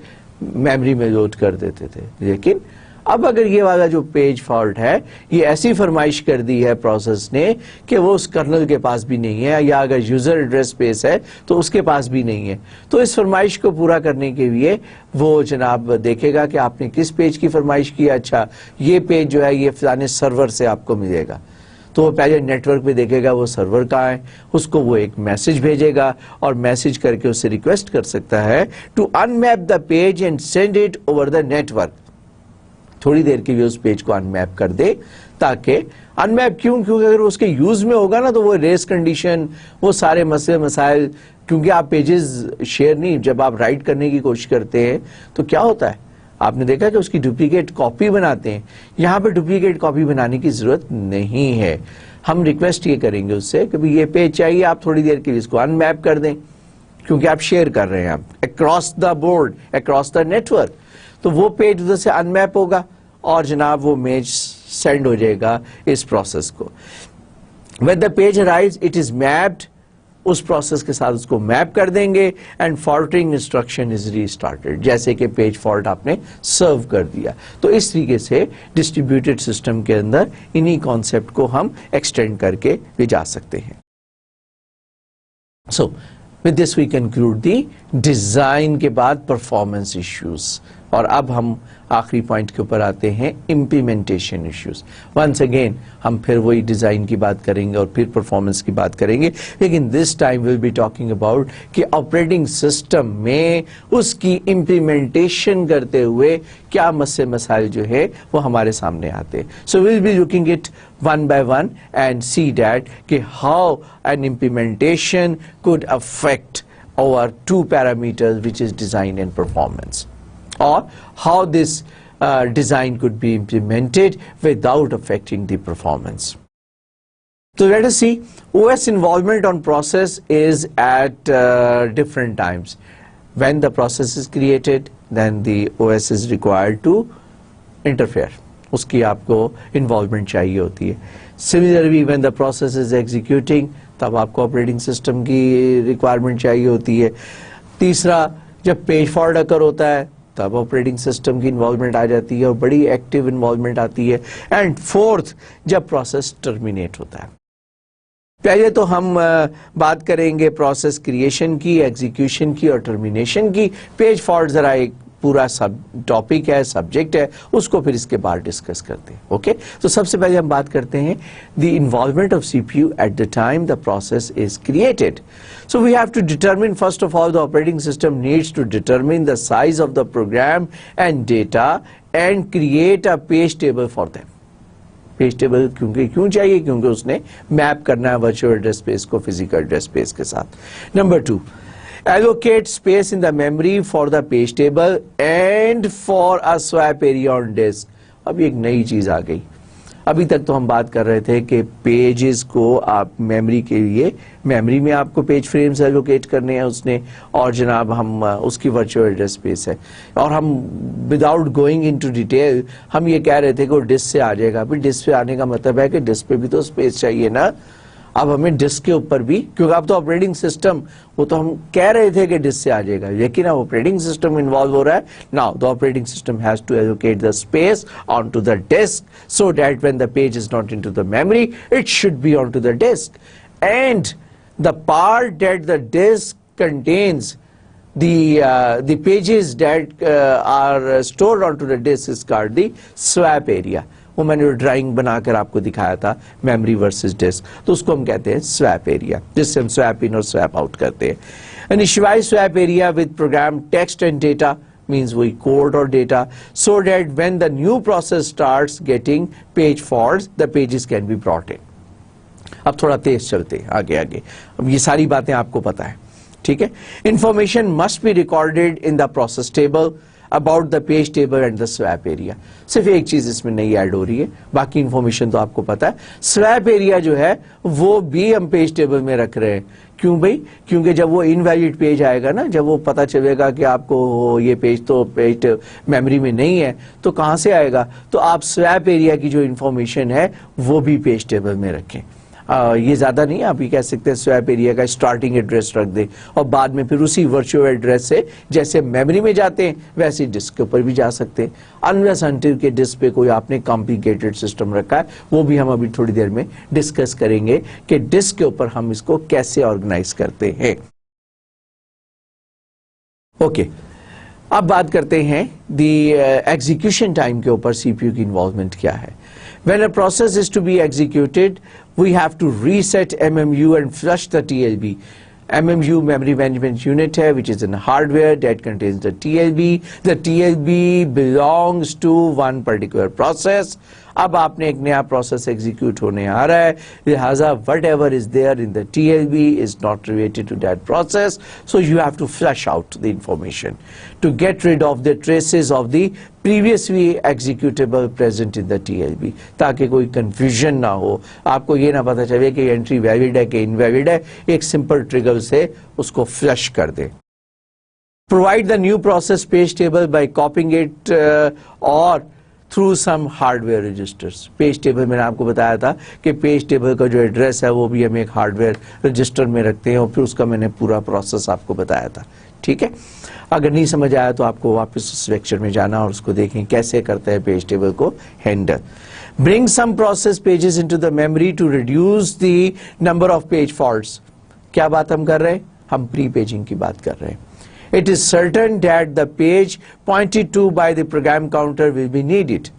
میموری میں لوڈ کر دیتے تھے. لیکن اب اگر یہ والا جو پیج فالٹ ہے یہ ایسی فرمائش کر دی ہے پروسیس نے کہ وہ اس کرنل کے پاس بھی نہیں ہے, یا اگر یوزر ایڈریس اسپیس ہے تو اس کے پاس بھی نہیں ہے, تو اس فرمائش کو پورا کرنے کے لیے وہ جناب دیکھے گا کہ آپ نے کس پیج کی فرمائش کی. اچھا یہ پیج جو ہے یہ فلانے سرور سے آپ کو ملے گا, تو وہ پہلے نیٹ ورک پہ دیکھے گا وہ سرور کہاں ہے, اس کو وہ ایک میسج بھیجے گا اور میسج کر کے اس سے ریکویسٹ کر سکتا ہے to unmap the page and send it over the network. تھوڑی دیر کے لیے اس پیج کو ان میپ کر دے, تاکہ ان میپ کیونکہ اگر اس کے یوز میں ہوگا نا تو وہ ریس کنڈیشن, وہ سارے مسئلے مسائل, کیونکہ آپ پیجز شیئر نہیں, جب آپ رائٹ کرنے کی کوشش کرتے ہیں تو کیا ہوتا ہے, آپ نے دیکھا کہ اس کی ڈپلیکیٹ کاپی بناتے ہیں. یہاں پہ ڈپلیکیٹ کاپی بنانے کی ضرورت نہیں ہے. ہم ریکویسٹ یہ کریں گے اس سے کہ یہ پیج چاہیے, آپ تھوڑی دیر کے لیے اس کو ان میپ کر دیں, کیونکہ آپ شیئر کر رہے ہیں آپ across the board, across the network, تو وہ پیج ادھر سے ان میپ ہوگا اور جناب وہ میج سینڈ ہو جائے گا اس پروسیس کو. When the page arrives, it is mapped उस प्रोसेस के साथ उसको मैप कर देंगे and faltering instruction is restarted, जैसे कि पेज फॉल्ट आपने सर्व कर दिया। तो इस तरीके से डिस्ट्रीब्यूटेड सिस्टम के अंदर इन्हीं कॉन्सेप्ट को हम एक्सटेंड करके भी जा सकते हैं। So with this we conclude the design के बाद परफॉर्मेंस इश्यूज, और अब हम आखिरी पॉइंट के ऊपर आते हैं, इम्प्लीमेंटेशन इश्यूज। वंस अगेन हम फिर वही डिजाइन की बात करेंगे और फिर परफॉर्मेंस की बात करेंगे, लेकिन this time will be talking about कि ऑपरेटिंग सिस्टम में उसकी इम्प्लीमेंटेशन करते हुए क्या मसले मसाइल जो है वो हमारे सामने आते हैं। So will be looking it one by one and see that how an implementation could affect our two parameters, which is design and performance, or how this design could be implemented without affecting the performance. So let us see, OS involvement on process is at different times. When the process is created, then the OS is required to interfere. उसकी आपको involvement चाहिए होती है। Similarly when the process is executing, तब आपको operating system की requirement चाहिए होती है। तीसरा, जब पेज फॉल्ट अकर होता है तब ऑपरेटिंग सिस्टम की इन्वॉल्वमेंट आ जाती है और बड़ी एक्टिव इन्वॉल्वमेंट आती है। एंड फोर्थ, जब प्रोसेस टर्मिनेट होता है। पहले तो हम बात करेंगे प्रोसेस क्रिएशन की, एग्जीक्यूशन की और टर्मिनेशन की। पेज फॉल्ट जरा एक पूरा सब टॉपिक है, सब्जेक्ट है, उसको फिर इसके बाद डिस्कस करते हैं। ओके, तो सबसे पहले हम बात करते हैं the involvement of CPU at the time the process is created. So we have to determine first of all the operating system needs to determine the size of the program and data and create a page table for them. Page table क्यों चाहिए? क्योंकि उसने map करना है virtual address space को physical address space के साथ। Number 2, allocate space in the memory for the page table and for a swap area on disk। अब एक नई चीज आ गई। अभी तक तो हम बात कर रहे थे कि पेजेस को आप मेमोरी के लिए, मेमोरी में आपको पेज फ्रेम्स एलोकेट करने हैं उसने, और जनाब हम उसकी वर्चुअल एड्रेस स्पेस है, और हम विदाउट गोइंग इनटू डिटेल हम ये कह रहे थे कि वो डिस्क से आ जाएगा। अभी डिस्क पे आने का मतलब है कि डिस्क पे भी तो स्पेस चाहिए ना। अब हमें डिस्क के ऊपर भी, क्योंकि अब तो ऑपरेटिंग सिस्टम, वो तो हम कह रहे थे कि डिस्क से आ जाएगा, लेकिन अब ऑपरेटिंग सिस्टम इन्वॉल्व हो रहा है। Now the operating system has to allocate the space on to the disk so that when the page is not into the memory it should be on to the disk, and the part that the disk contains the pages that are stored onto the disk is called the swap area। वो मैंने drawing बनाकर आपको दिखाया था memory versus disc, तो उसको हम कहते हैं स्वैप एरिया, जिससे हम स्वैप इन और स्वैप आउट करते हैं। Initialise swap area with program text and data, means वही कोड और डेटा, so that when the new process starts getting page faults the pages can be brought in. अब थोड़ा तेज चलते हैं आगे आगे, अब ये सारी बातें आपको पता है, ठीक है। Information must be recorded in the process table about the page table and the swap area. सिर्फ एक चीज इसमें नई ऐड हो रही है, बाकी इंफॉर्मेशन तो आपको पता है। स्वैप एरिया जो है वो भी हम पेज टेबल में रख रहे हैं। क्यों भाई? क्योंकि जब वो इनवैलिड पेज आएगा ना, जब वो पता चलेगा कि आपको ये पेज तो पेज मेमोरी में नहीं है, तो कहां से आएगा? तो आप स्वैप एरिया की जो इंफॉर्मेशन है वो भी पेज टेबल में रखें। ये ज्यादा नहीं, आप ये कह सकते हैं स्वैप एरिया का स्टार्टिंग एड्रेस रख दें और बाद में फिर उसी वर्चुअल एड्रेस से जैसे मेमोरी में जाते हैं वैसे डिस्क के ऊपर भी जा सकते हैं, अनलेस अनटिल के डिस्क पे कोई आपने कॉम्प्लिकेटेड सिस्टम रखा है। वो भी हम अभी थोड़ी देर में डिस्कस करेंगे कि डिस्क के ऊपर हम इसको कैसे ऑर्गेनाइज करते हैं। ओके, अब बात करते हैं दी एग्जीक्यूशन टाइम के ऊपर सीपीयू की इन्वॉल्वमेंट क्या है। When a process is to be executed, we have to reset MMU and flush the TLB. MMU memory management unit है, which is in hardware that contains the TLB. The TLB belongs to one particular process. अब आपने एक नया process execute होने आ रहा है, लिहाजा whatever is there in the TLB is not related to that process, so you have to flush out the information to get rid of the traces of the previously executable present in the TLB, ताकि कोई confusion ना हो, आपको ये ना पता चले कि एंट्री वैलिड है कि इनवैलिड है। एक सिंपल ट्रिगर से उसको फ्लश कर दे। Provide the new process page table by copying it or through some hardware registers. Page table मैंने आपको बताया था कि पेज टेबल का जो एड्रेस है वो भी हम एक हार्डवेयर रजिस्टर में रखते हैं और फिर उसका मैंने पूरा प्रोसेस आपको बताया था। ठीक है, अगर नहीं समझ आया तो आपको वापस उस लेक्चर में जाना और उसको देखें कैसे करते हैं पेज टेबल को handle. Bring some process pages into the memory to reduce the number of page faults. क्या बात हम कर रहे हैं? हम प्री पेजिंग की बात कर रहे हैं। It is certain that the page pointed to by the program counter will be needed.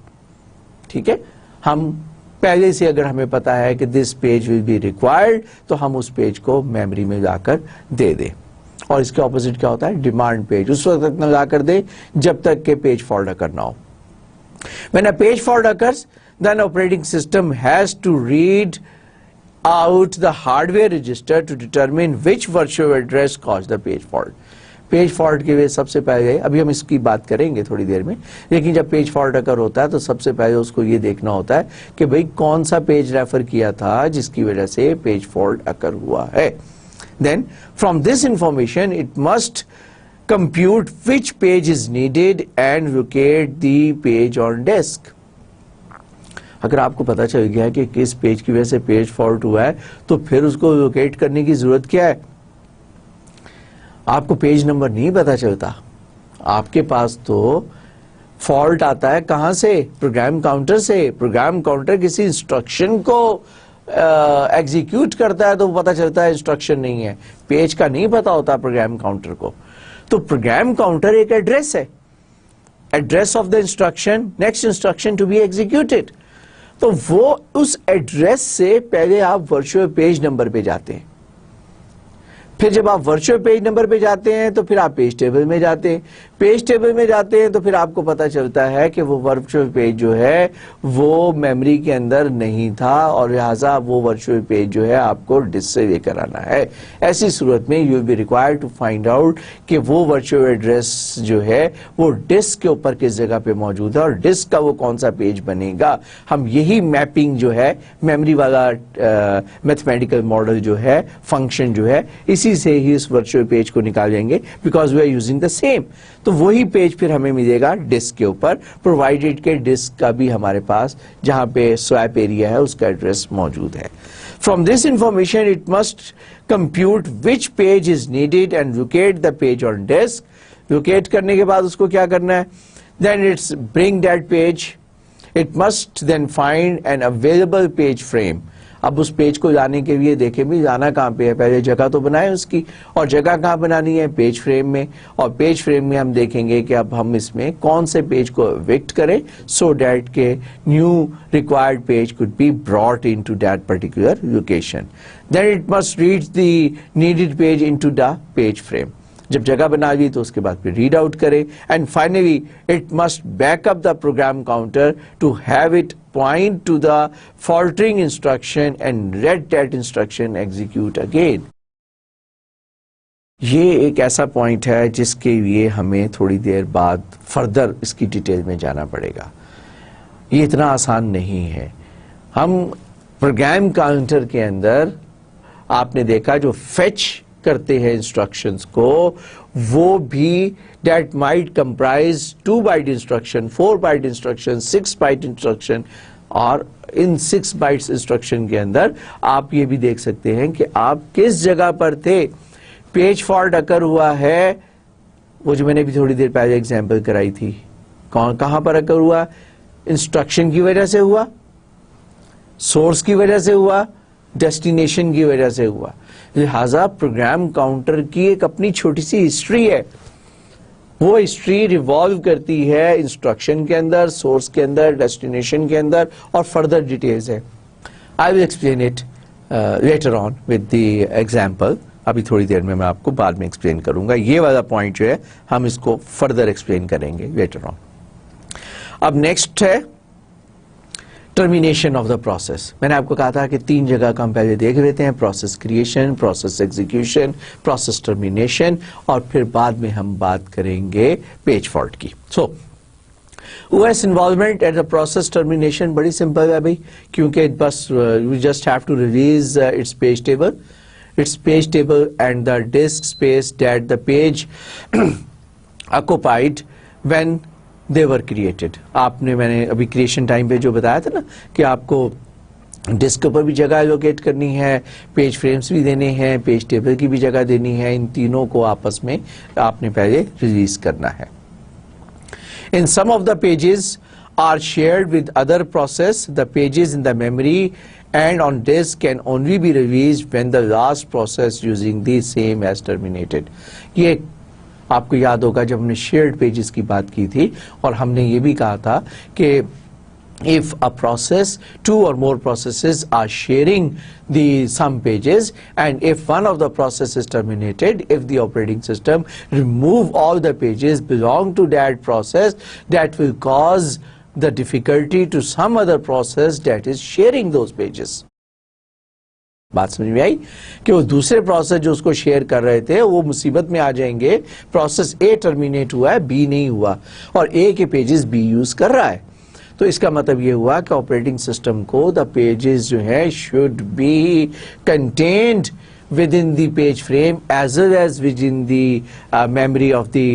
ठीक है, हम पहले से अगर हमें पता है कि this page will be required तो हम उस पेज को मेमोरी में जाकर दे दें। और इसके ऑपोजिट क्या होता है? डिमांड पेज उस वक्त तक न जाकर दे जब तक के पेज फॉल्ट अकर ना हो। When a page fault occurs, then operating system has to read out the hardware register to determine which virtual address caused the page fault. Page fault के लिए सबसे पहले, अभी हम इसकी बात करेंगे थोड़ी देर में, लेकिन जब पेज फॉल्ट अकर होता है तो सबसे पहले उसको ये देखना होता है कि भाई कौन सा पेज रेफर किया था जिसकी वजह से पेज फॉल्ट अकर हुआ है। Then from this information it must compute which page is needed and locate the page on disk. अगर आपको पता चल गया कि किस पेज की वजह से पेज फॉल्ट हुआ है तो फिर उसको लोकेट करने की जरूरत क्या है? आपको पेज नंबर नहीं पता चलता, आपके पास तो फॉल्ट आता है कहां से? प्रोग्राम काउंटर से। प्रोग्राम काउंटर किसी इंस्ट्रक्शन को एग्जीक्यूट करता है तो पता चलता है इंस्ट्रक्शन नहीं है, पेज का नहीं पता होता प्रोग्राम काउंटर को। तो प्रोग्राम काउंटर एक एड्रेस है, address of the instruction, next instruction to be executed. तो वो उस एड्रेस से पहले आप वर्चुअल पेज नंबर पे जाते हैं, फिर जब आप वर्चुअल पेज नंबर पे जाते हैं तो फिर आप पेज टेबल में जाते हैं, पेज टेबल में जाते हैं तो फिर आपको पता चलता है कि वो वर्चुअल पेज जो है वो मेमोरी के अंदर नहीं था और लिहाजा वो वर्चुअल पेज जो है आपको डिस्क से लेकर आना है। ऐसी सूरत में you will be required to find out कि वो वर्चुअल एड्रेस जो है वो डिस्क के ऊपर किस जगह पे मौजूद है और डिस्क का वो कौन सा पेज बनेगा। हम यही मैपिंग जो है मेमोरी वाला मैथमेटिकल मॉडल जो है, फंक्शन जो है, इसी से ही इस वर्चुअल पेज को निकालेंगे because we are using the same. तो वही पेज फिर हमें मिलेगा डिस्क के ऊपर, प्रोवाइडेड के डिस्क का भी हमारे पास जहां पे स्वैप एरिया है उसका एड्रेस मौजूद है। From this information it must compute which page is needed and locate the page on disk. Locate करने के बाद उसको क्या करना है? Then it's bring that page, it must then find an available page frame. अब उस पेज को जाने के लिए देखें भी जाना कहाँ पे है, पहले जगह तो बनाए उसकी, और जगह कहाँ बनानी है? पेज फ्रेम में। और पेज फ्रेम में हम देखेंगे कि अब हम इसमें कौन से पेज को विक्ट करें सो डैट के new required page could be brought into that particular location. Then it must read the needed page into the page frame. जब जगह बना ली तो उसके बाद फिर रीड आउट करें and finally it must backup the program counter to have it point to the faulting instruction and let that instruction execute again. ये एक ऐसा पॉइंट है जिसके लिए हमें थोड़ी देर बाद फर्दर इसकी डिटेल में जाना पड़ेगा, ये इतना आसान नहीं है। हम प्रोग्राम काउंटर के अंदर आपने देखा जो फेच करते हैं इंस्ट्रक्शंस को, वो भी that might comprise 2 byte instruction, 4 byte instruction, 6 byte instruction, और इन 6 बाइट्स इंस्ट्रक्शन के अंदर आप ये भी देख सकते हैं कि आप किस जगह पर थे। पेज फॉल्ट अकर हुआ है, वो जो मैंने भी थोड़ी देर पहले एग्जांपल कराई थी, कहां पर अकर हुआ? इंस्ट्रक्शन की वजह से हुआ, सोर्स की वजह से हुआ, डेस्टिनेशन की वजह से हुआ। लिहाजा प्रोग्राम काउंटर की एक अपनी छोटी सी हिस्ट्री है, वो हिस्ट्री रिवॉल्व करती है इंस्ट्रक्शन के अंदर, सोर्स के अंदर, डेस्टिनेशन के अंदर, और फर्दर डिटेल्स है। I will explain it later on with the example. अभी थोड़ी देर में मैं आपको बाद में एक्सप्लेन करूंगा, ये वाला पॉइंट जो है हम इसको फर्दर एक्सप्लेन करेंगे लेटर ऑन। अब नेक्स्ट है टर्मिनेशन ऑफ द प्रोसेस। मैंने आपको कहा था कि 3 जगह का हम पहले देख लेते हैं, process creation, process execution, process termination, और फिर बाद में हम बात करेंगे पेज फॉल्ट की। So OS involvement at the process termination बड़ी सिंपल है भाई, क्योंकि बस we just have to release its page table and the disk space that the page occupied when they were created. आपने मैंने अभी क्रिएशन टाइम पे जो बताया था ना कि आपको डिस्क पर भी जगह एलोकेट करनी है, पेज फ्रेम्स भी देने हैं, पेज टेबल की भी जगह देनी है, इन तीनों को आपस में आपने पहले रिलीज करना है. In some of the pages are shared with other process. The pages in the memory and on disk can only be released when the last process using the same has terminated. ये आपको याद होगा जब हमने shared pages की बात की थी और हमने ये भी कहा था कि if a process, two or more processes are sharing the some pages, and if one of the process is terminated, if the operating system remove all the pages belong to that process, that will cause the difficulty to some other process that is sharing those pages. बात समझ में आई कि वो दूसरे process जो उसको share कर रहे थे वो मुसीबत में आ जाएंगे. प्रोसेस ए टर्मिनेट हुआ है, बी नहीं हुआ, और ए के पेजेस बी यूज कर रहा है. तो इसका मतलब ये हुआ कि ऑपरेटिंग सिस्टम को द पेजेस जो है should be contained within the page frame as well as within the memory of the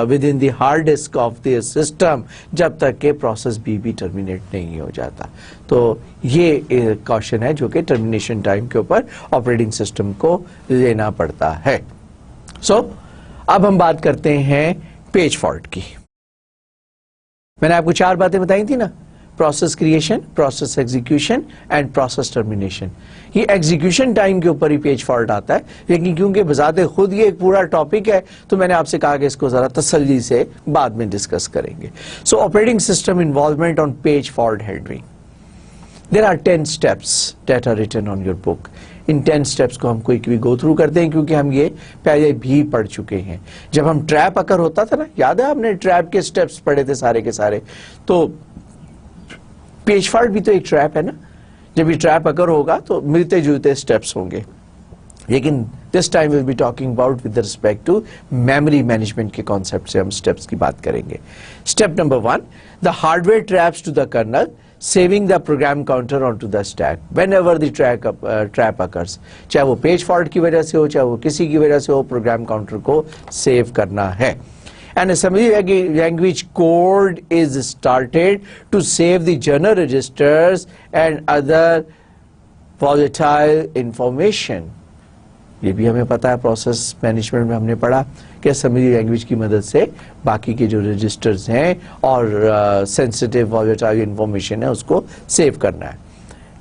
within the hard disk of the system जब तक के प्रोसेस बी भी टर्मिनेट नहीं हो जाता. तो ये क्वेश्चन है जो कि टर्मिनेशन टाइम के ऊपर ऑपरेटिंग सिस्टम को लेना पड़ता है. अब हम बात करते हैं पेज फॉल्ट की. मैंने आपको 4 बातें बताई थी ना, process creation, process execution and process termination. ये एग्जीक्यूशन टाइम के ऊपर ही पेज फॉल्ट आता है, लेकिन क्योंकि बजाते खुद ये एक पूरा टॉपिक है तो मैंने आपसे कहा कि इसको जरा तसल्ली से बाद में डिस्कस करेंगे. So operating system involvement on page fault handling. There are 10 steps that are written on your book. इन 10 स्टेप्स को हम कोई भी गो थ्रू करते हैं क्योंकि हम ये पहले भी पढ़ चुके हैं. जब हम ट्रैप अकर होता था ना, याद है हमने ट्रैप के स्टेप्स पढ़े थे सारे के सारे. तो पेज फॉल्ट भी तो एक ट्रैप है ना. जब ये ट्रैप अगर होगा तो मिलते जुलते स्टेप्स होंगे, लेकिन this time will be talking about with respect to memory management के कॉन्सेप्ट से हम स्टेप्स की बात करेंगे. Step number 1, the hardware traps to the kernel saving the program counter onto the stack whenever the trap occurs. चाहे वो page fault की वजह से हो, चाहे वो किसी की वजह से हो, प्रोग्राम काउंटर को सेव करना है. An assembly language code is started to save the journal registers and other volatile information. ये भी हमें पता है, प्रोसेस मैनेजमेंट में हमने पढ़ा कि असेंबली लैंग्वेज की मदद से बाकी के जो रजिस्टर्स हैं और सेंसिटिव वॉलेटाइल इंफॉर्मेशन है उसको सेव करना है.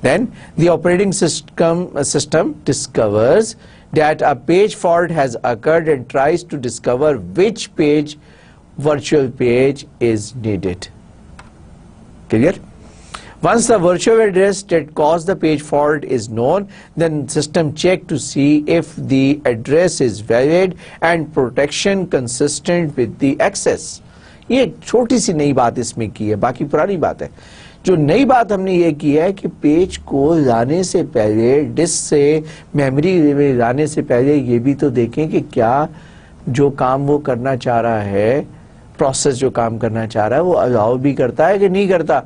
Then the operating system discovers that a page fault has occurred and tries to discover which page, virtual page is needed. Clear? Once the virtual address that caused the page fault is known, then system check to see if the address is valid and protection consistent with the access. ये एक छोटी सी नई बात इसमें की है, बाकी पुरानी बात है. जो नई बात हमने ये की है कि पेज को लाने से पहले, डिस्क से मेमोरी में लाने से पहले ये भी तो देखें कि क्या जो काम वो करना चाह रहा है, प्रोसेस जो काम करना चाह रहा है वो अलाउ भी करता है कि नहीं करता.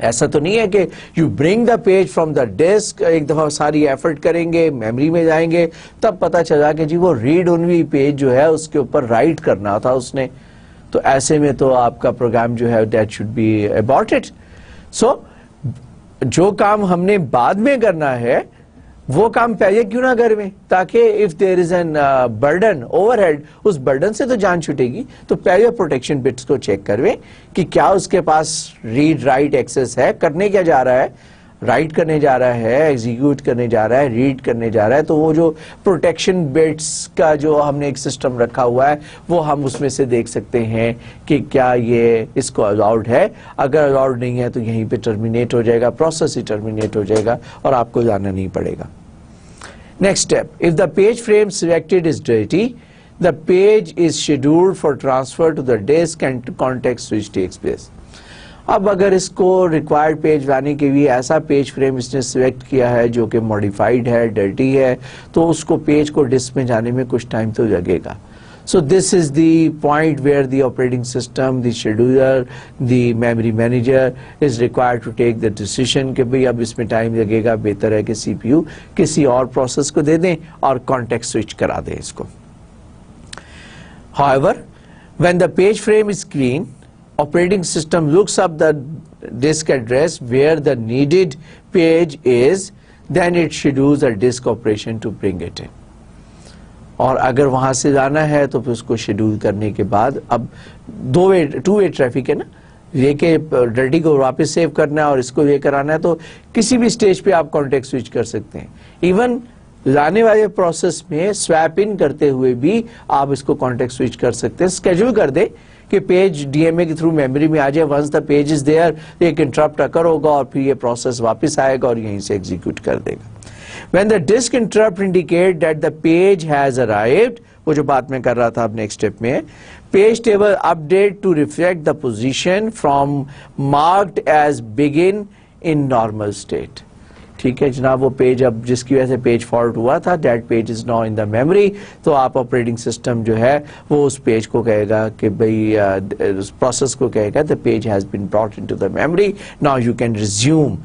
ऐसा तो नहीं है कि you bring the page from the disk, एक दफा सारी एफर्ट करेंगे, मेमोरी में जाएंगे, तब पता चला कि जी वो रीड ओनली पेज जो है उसके ऊपर राइट करना था उसने. तो ऐसे में तो आपका प्रोग्राम जो है दैट शुड बी अबॉर्टेड. सो जो काम हमने बाद में करना है वो काम पहले क्यों ना कर में, ताकि if there is an burden overhead, उस बर्डन से तो जान छूटेगी. तो पहले प्रोटेक्शन बिट्स को चेक करवे कि क्या उसके पास रीड राइट एक्सेस है, करने क्या जा रहा है, राइट करने जा रहा है, एग्जीक्यूट करने जा रहा है, रीड करने जा रहा है. तो वो जो प्रोटेक्शन बिट्स का जो हमने एक सिस्टम रखा हुआ है वो हम उसमें से देख सकते हैं कि क्या ये इसको अलाउड है. अगर अलाउड नहीं है तो यहीं पे टर्मिनेट हो जाएगा, प्रोसेस ही टर्मिनेट हो जाएगा और आपको जाना नहीं पड़ेगा. Next step, if the page frame selected is dirty, the page is scheduled for transfer to the disk and context switch takes place. अब अगर इसको रिक्वायर्ड पेज लाने के लिए ऐसा पेज फ्रेम इसने सिलेक्ट किया है जो कि मॉडिफाइड है, डर्टी है, तो उसको पेज को डिस्क में जाने में कुछ टाइम तो लगेगा. So this is the point where the operating system, the scheduler, the memory manager is required to take the decision कि भाई अब इसमें टाइम लगेगा, बेहतर है कि सीपीयू किसी और प्रोसेस को दे दें और कॉन्टेक्स्ट स्विच करा दें इसको. However, When the page frame is clean, operating system looks up the disk address where the needed page is, then it schedules a disk operation to bring it in. اور اگر وہاں سے جانا ہے تو پھر اس کو شیڈول کرنے کے بعد اب ٹو وے ٹریفک ہے نا, یہ کہ ڈرٹی کو واپس سیو کرنا ہے اور اس کو یہ کرانا ہے, تو کسی بھی سٹیج پہ آپ کانٹیکٹ سوئچ کر سکتے ہیں. ایون لانے والے پروسیس میں سویپ ان کرتے ہوئے بھی آپ اس کو کانٹیکٹ سوئچ کر سکتے ہیں. اسکیڈول کر دیں کہ پیج ڈی ایم اے کے تھرو میموری میں آ جائے. Once the page is there ایک انٹرپٹ اکر ہوگا اور پھر یہ پروسیس واپس آئے گا اور یہیں سے ایگزیکیوٹ کر دے گا. When the disk interrupt indicate that the page has arrived, وہ جو بات میں کر رہا تھا اب نیکسٹ اسٹیپ میں, page table update to reflect the position from marked as begin in normal state. ٹھیک ہے جناب, وہ پیج اب جس کی وجہ سے پیج فالٹ ہوا تھا, that page is now in the memory, تو آپ آپریٹنگ سسٹم جو ہے وہ اس پیج کو کہے گا کہ بھئی اس پروسیس کو کہے گا the page has been brought into the memory, now you can resume.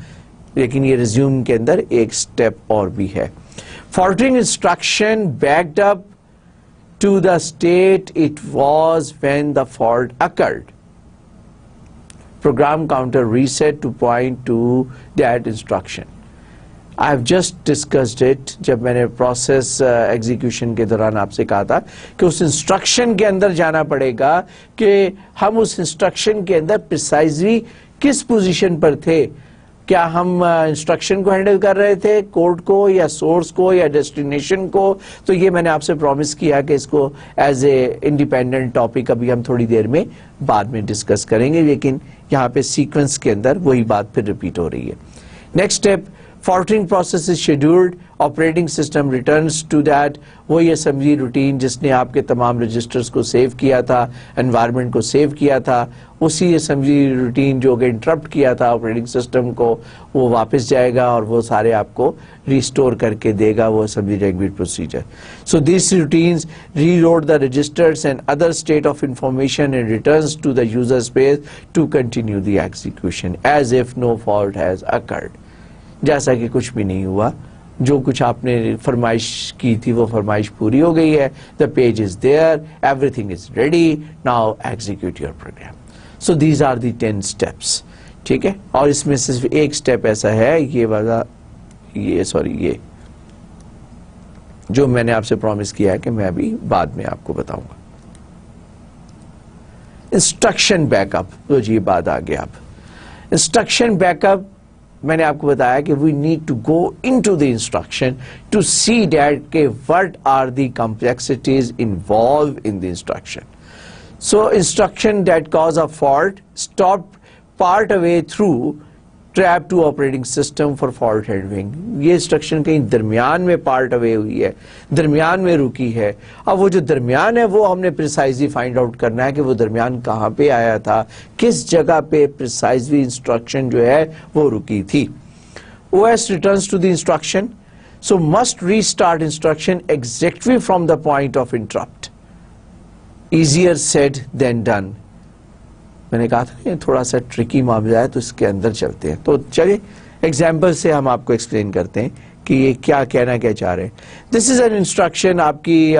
لیکن یہ ریزیوم کے اندر ایک سٹیپ اور بھی ہے. Faulting instruction backed up to the state it was when the fault occurred. Program counter reset to point to that instruction. I have just discussed it جب میں نے پروسیس ایگزیکیوشن کے دوران آپ سے کہا تھا کہ اس انسٹرکشن کے اندر جانا پڑے گا کہ ہم اس انسٹرکشن کے اندر پریسائزلی کس پوزیشن پر تھے. کیا ہم انسٹرکشن کو ہینڈل کر رہے تھے, کوڈ کو, یا سورس کو, یا ڈیسٹینیشن کو؟ تو یہ میں نے آپ سے پرومس کیا کہ اس کو ایز اے انڈیپینڈنٹ ٹاپک ابھی ہم تھوڑی دیر میں بعد میں ڈسکس کریں گے, لیکن یہاں پہ سیکوینس کے اندر وہی بات پھر ریپیٹ ہو رہی ہے. Next step, faulting process is scheduled, operating system returns to that. وہی اسمبلی روٹین جس نے آپ کے تمام رجسٹرز کو سیو کیا تھا, انوائرمنٹ کو سیو کیا تھا, اسی اسمبلی روٹین جو کہ انٹرپٹ کیا تھا آپریٹنگ سسٹم کو, وہ واپس جائے گا اور وہ سارے آپ کو ریسٹور کر کے دے گا وہ assembly language procedure. So these routines reload the registers and other state of information and returns to the user space to continue the execution as if no fault has occurred. جیسا کہ کچھ بھی نہیں ہوا, جو کچھ آپ نے فرمائش کی تھی وہ فرمائش پوری ہو گئی ہے. The page is there, everything is ready, now execute your program. So these are the 10 steps. ٹھیک ہے, اور اس میں صرف ایک اسٹیپ ایسا ہے, یہ والا یہ جو میں نے آپ سے پرومس کیا ہے کہ میں ابھی بعد میں آپ کو بتاؤں گا. انسٹرکشن بیک اپ, تو جی بات آ گیا. اب انسٹرکشن بیک اپ میں نے آپ کو بتایا کہ we need to go into the instruction to see that کہ what are the complexities involve in the instruction. So instruction that cause a fault stop part away through trap to operating system for fault handling. یہ instruction کہیں درمیان میں part اوے ہوئی ہے, درمیان میں رکی ہے. اب وہ جو درمیان ہے وہ ہم نے پریسائزلی فائنڈ آؤٹ کرنا ہے کہ وہ درمیان کہاں پہ آیا تھا, کس جگہ پہ پریسائزلی انسٹرکشن جو ہے وہ رکی تھی. O S returns to the instruction, so must restart instruction exactly from the point of interrupt. Easier said than done. میں نے کہا تھا یہ تھوڑا سا ٹرکی معاملہ ہے تو اس کے اندر چلتے ہیں. تو چلیے ایگزامپل سے ہم آپ کو ایکسپلین کرتے ہیں کہ یہ کیا کہنا کیا چاہ رہے ہیں. دس از این انسٹرکشن, آپ کی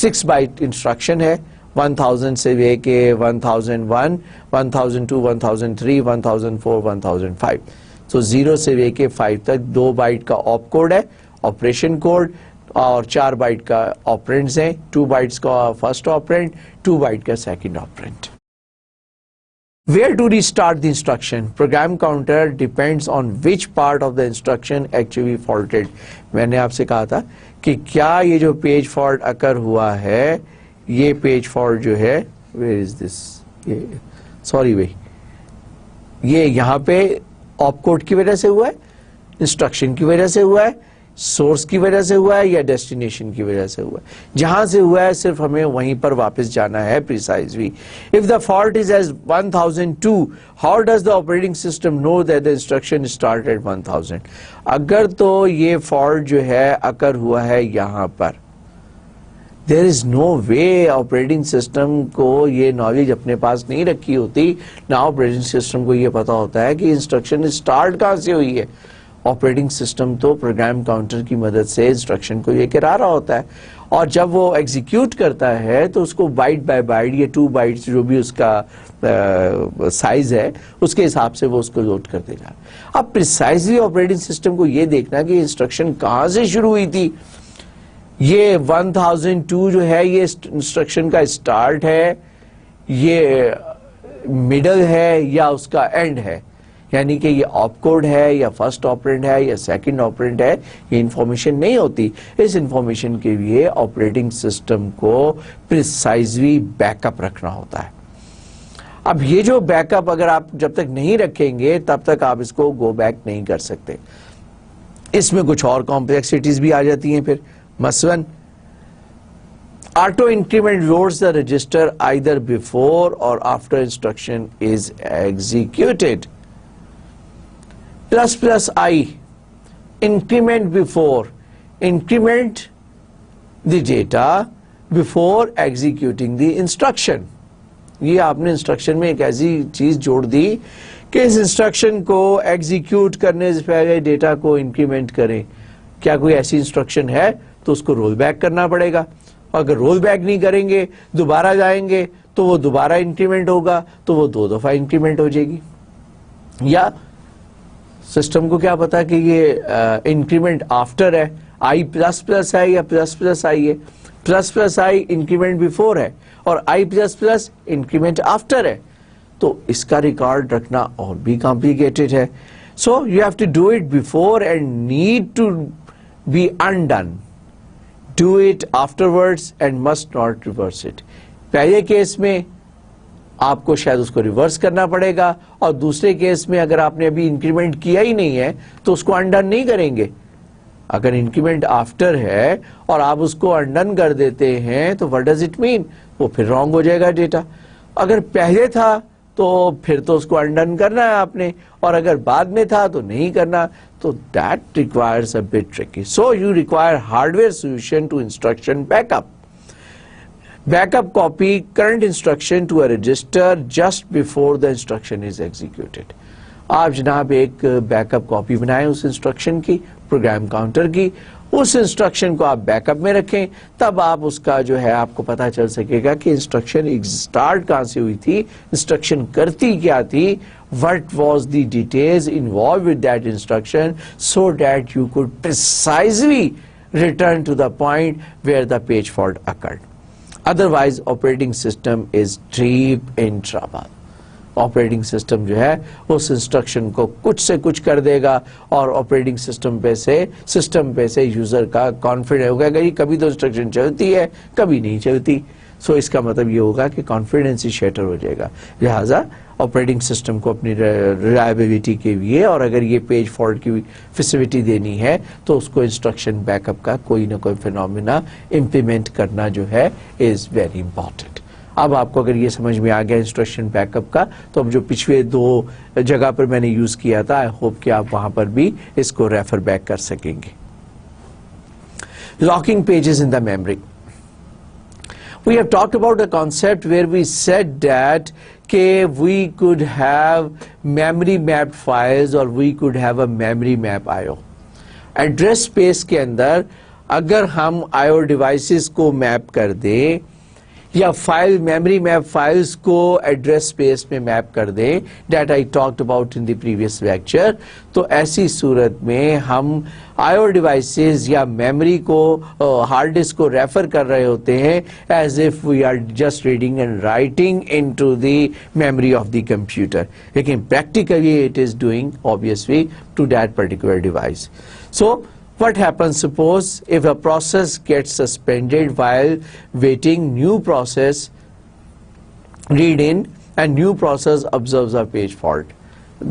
6 بائٹ انسٹرکشن ہے. 1000 سے لے کے 1001, 1002, 1003, 1004, 1005. تو 0 سے لے کے 5 تک 2 بائٹ کا آپ کوڈ ہے, آپریشن کوڈ, اور 4 بائٹ کا آپرینٹس ہیں. 2 بائٹس کا فرسٹ آپرینٹ, 2 بائٹ کا second apparent. Where to restart the instruction? Program counter depends on which part of the instruction actually faulted. میں نے آپ سے کہا تھا کہ کیا یہ جو پیج فالٹ اکر ہوا ہے, یہ پیج فالٹ جو ہے, where is this? سوری بھائی, یہ یہاں پہ آپ کوڈ کی وجہ سے ہوا ہے, انسٹرکشن کی وجہ سے ہوا ہے, سورس کی وجہ سے ہوا ہے, یا ڈیسٹینیشن کی وجہ سے ہوا ہے. جہاں سے ہوا ہے صرف ہمیں وہیں پر واپس جانا ہے precisely. If the fault is as 1002, how does the operating system know that the instruction started at 1000? اگر تو یہ فالٹ جو ہے اکر ہوا ہے یہاں پر, there is no way operating system کو یہ نالج اپنے پاس نہیں رکھی ہوتی. نہ آپریٹنگ سسٹم کو یہ پتا ہوتا ہے کہ انسٹرکشن اسٹارٹ کہاں سے ہوئی ہے. ऑपरेटिंग सिस्टम तो प्रोग्राम काउंटर की मदद से इंस्ट्रक्शन को लेकर आ रहा होता है, और जब वो एग्जीक्यूट करता है तो उसको बाइट बाय बाइट या 2 बाइट्स जो भी उसका साइज है उसके हिसाब से वो उसको लोड कर देगा। अब प्रिसाइजली ऑपरेटिंग सिस्टम को ये देखना कि इंस्ट्रक्शन कहाँ से शुरू हुई थी। ये 1002 जो है ये इंस्ट्रक्शन का स्टार्ट है, ये मिडल है या उसका एंड है, यानी कि ये ऑपकोड है या फर्स्ट ऑपरेंड है या सेकंड ऑपरेंड है, ये इंफॉर्मेशन नहीं होती। इस इंफॉर्मेशन के लिए ऑपरेटिंग सिस्टम को प्रिसाइजली बैकअप रखना होता है। अब ये जो बैकअप अगर आप जब तक नहीं रखेंगे तब तक आप इसको गो बैक नहीं कर सकते। इसमें कुछ और कॉम्प्लेक्सिटीज भी आ जाती हैं फिर, मसलन auto increment loads the register either before or after instruction is executed. plus I, increment before, increment the data before executing the instruction. ये आपने इंस्ट्रक्शन में एक ऐसी चीज जोड़ दी कि इस इंस्ट्रक्शन को एग्जीक्यूट करने से पहले डेटा को इंक्रीमेंट करें। क्या कोई ऐसी इंस्ट्रक्शन है तो उसको रोल बैक करना पड़ेगा, अगर रोल बैक नहीं करेंगे दोबारा जाएंगे तो वो दोबारा इंक्रीमेंट होगा, तो वो 2 दफा इंक्रीमेंट हो जाएगी। या सिस्टम को क्या पता कि ये इंक्रीमेंट आफ्टर है, आई प्लस प्लस है या प्लस प्लस आई है, plus plus I increment before है और I plus plus increment after है, तो इसका रिकॉर्ड रखना और भी कॉम्प्लिकेटेड है। So you have to do it before and need to be undone, do it afterwards and must not reverse it. पहले केस में आपको शायद उसको रिवर्स करना पड़ेगा, और दूसरे केस में अगर आपने अभी इंक्रीमेंट किया ही नहीं है तो उसको अनडन नहीं करेंगे। अगर इंक्रीमेंट आफ्टर है और आप उसको अनडन कर देते हैं तो व्हाट डज इट मीन, वो फिर रॉन्ग हो जाएगा डेटा। अगर पहले था तो फिर तो उसको अनडन करना है आपने, और अगर बाद में था तो नहीं करना, तो that requires a bit tricky. So you require hardware solution to instruction backup. Backup copy current instruction to a register just before the instruction is executed. आप जनाब एक बैकअप कॉपी बनाएं उस इंस्ट्रक्शन की, प्रोग्राम काउंटर की, उस instruction को आप बैकअप में रखें, तब आप उसका जो है आपको पता चल सकेगा कि इंस्ट्रक्शन स्टार्ट कहां से हुई थी, इंस्ट्रक्शन करती क्या थी, what was the details involved with that instruction, so that you could precisely return to the point where the page fault occurred. Otherwise operating system is deep in trouble. Operating system जो है उस instruction को कुछ से कुछ कर देगा, और ऑपरेटिंग सिस्टम पे से यूजर का कॉन्फिडेंस होगा कि कभी तो इंस्ट्रक्शन चलती है कभी नहीं चलती। सो इसका मतलब ये होगा कि कॉन्फिडेंस ही शैटर हो जाएगा। लिहाजा ऑपरेटिंग सिस्टम को अपनी रिलायबिलिटी के लिए, और अगर ये पेज फॉल्ट की फैसिलिटी देनी है तो उसको इंस्ट्रक्शन बैकअप का कोई ना कोई फिनोमिना इम्प्लीमेंट करना जो है इज वेरी इंपॉर्टेंट। अब आपको अगर ये समझ में आ गया इंस्ट्रक्शन बैकअप का, तो अब जो पिछले 2 जगह पर मैंने यूज किया था, आई होप कि आप वहां पर भी इसको रेफर बैक कर सकेंगे। Locking pages in the memory. We have talked about a concept where we said that we could have memory mapped files or we could have a memory map IO. Address space के अंदर अगर हम IO devices को map कर दें या file memory map files को address space में मैप कर दें, that I talked about in the previous lecture, तो ऐसी सूरत में हम आईओ डिवाइसेस या मेमोरी को हार्ड डिस्क को रेफर कर रहे होते हैं as if we are just reading and writing into the memory of the computer, लेकिन practically it is doing obviously to that particular device. So what happens, suppose if a process gets suspended while waiting new process read in and new process observes a page fault.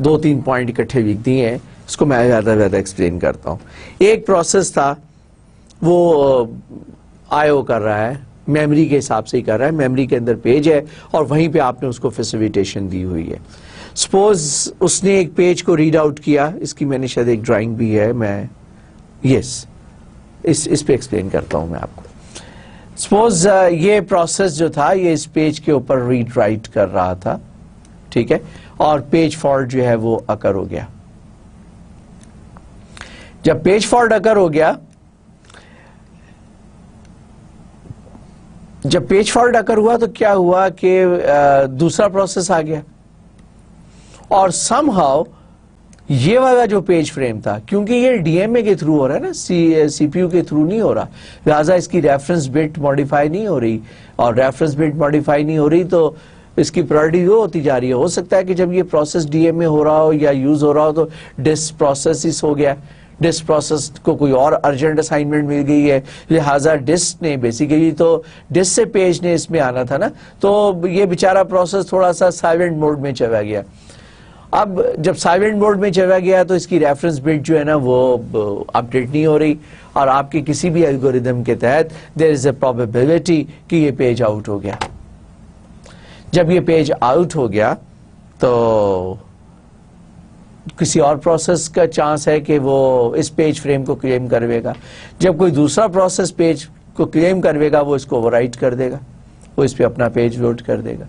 2-3 point इकट्ठे लिख दिए हैं, इसको मैं ज्यादा explain करता हूँ। एक प्रोसेस था वो आईओ कर रहा है, मेमोरी के हिसाब से ही कर रहा है, मेमोरी के अंदर पेज है और वहीं पे आपने उसको फैसिलिटेशन दी हुई है। सपोज उसने एक पेज को रीड आउट किया, इसकी मैंने शायद एक ड्राइंग भी है, मैं इस पे एक्सप्लेन करता हूं मैं आपको। सपोज ये प्रोसेस जो था ये इस पेज के ऊपर रीड राइट कर रहा था, ठीक है, और पेज फॉल्ट जो है वो अकर हो गया। जब पेज फॉल्ट अकर हो गया, जब पेज फॉल्ट अकर हुआ तो क्या हुआ कि दूसरा प्रोसेस आ गया और समहाउ ये वाला जो पेज फ्रेम था, क्योंकि ये डीएमए के थ्रू हो रहा है ना, सीपीयू के थ्रू नहीं हो रहा, लिहाजा इसकी रेफरेंस बिट मॉडिफाई नहीं हो रही, और रेफरेंस बिट मॉडिफाई नहीं हो रही तो इसकी प्रायोरिटी वो होती जा रही है। हो सकता है कि जब ये प्रोसेस डीएमए हो रहा हो या यूज हो रहा हो तो डिस्क प्रोसेस हो गया, डिस्क प्रोसेस को कोई और अर्जेंट असाइनमेंट मिल गई है, लिहाजा डिस्क ने बेसिकली तो डिस्क से पेज ने इसमें आना था ना, तो ये बेचारा प्रोसेस थोड़ा सा साइलेंट मोड में चला गया। अब जब साइलेंट मोड में चला गया तो इसकी रेफरेंस बिट जो है ना वो अपडेट नहीं हो रही, और आपके किसी भी एल्गोरिदम के तहत देयर इज अ प्रोबेबिलिटी कि ये पेज आउट हो गया। जब ये पेज आउट हो गया तो किसी और प्रोसेस का चांस है कि वो इस पेज फ्रेम को क्लेम करवेगा। जब कोई दूसरा प्रोसेस पेज को क्लेम करवेगा वो इसको ओवरराइट कर देगा, वो इस पे अपना पेज लोड कर देगा।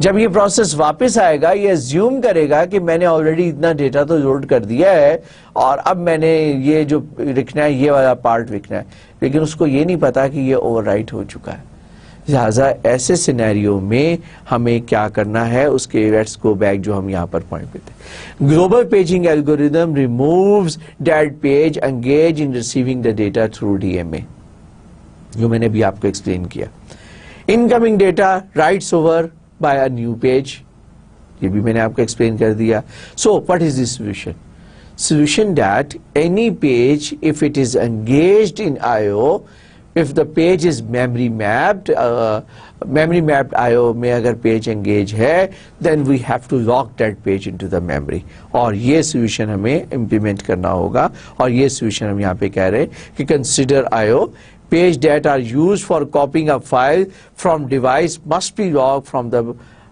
जब ये प्रोसेस वापस आएगा ये अज्यूम करेगा कि मैंने ऑलरेडी इतना डेटा तो लोड कर दिया है और अब मैंने ये जो लिखना है ये वाला पार्ट लिखना है, लेकिन उसको ये नहीं पता कि ये ओवरराइट हो चुका है। लिहाजा ऐसे सिनेरियो में हमें क्या करना है, उसके लेट्स गो बैक जो हम यहाँ पर पॉइंट पे थे। Global paging algorithm removes dead page engage in receiving the data through DMA, जो मैंने भी आपको एक्सप्लेन किया। Incoming data rights over by a new page, ये भी मैंने आपको एक्सप्लेन कर दिया। So what is the solution? Solution that any page if it is engaged in IO, if the page is memory mapped IO में अगर page engage है then we have to lock that page into the memory, और ये solution हमें implement करना होगा। और ये solution हम यहाँ पे कह रहे हैं कि consider IO page that are used for copying a file from device must be logged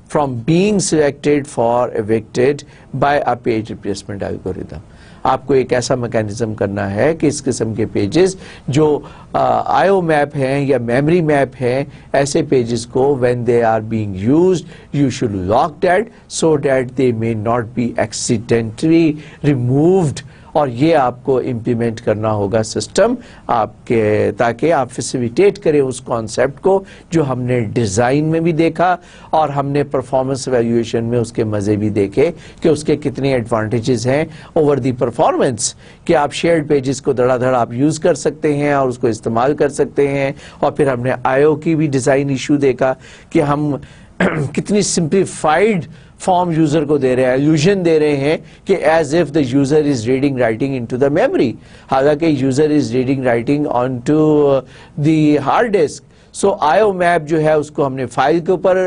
from being selected for evicted by a page replacement algorithm। आपको एक ऐसा मैकेनिज्म करना है कि इस किस्म के पेजेस जो IO मैप हैं या मेमोरी मैप हैं, ऐसे पेजेस को when they are being used you should lock that so that they may not be accidentally removed, और ये आपको इम्प्लीमेंट करना होगा सिस्टम आपके, ताकि आप फैसिलिटेट करें उस कॉन्सेप्ट को जो हमने डिज़ाइन में भी देखा और हमने परफॉर्मेंस एवैल्यूएशन में उसके मज़े भी देखे कि उसके कितने एडवांटेजेस हैं ओवर दी परफॉर्मेंस, कि आप शेयर्ड पेजेस को धड़ाधड़ आप यूज़ कर सकते हैं और उसको इस्तेमाल कर सकते हैं। और फिर हमने आईओ की भी डिज़ाइन इशू देखा कि हम कितनी सिंप्लीफाइड फॉर्म यूजर को दे रहे हैं, इल्यूजन दे रहे हैं कि as if the user is reading writing into the memory, हालांकि user is reading writing on to the hard disk. So IO map जो है उसको हमने फाइल के ऊपर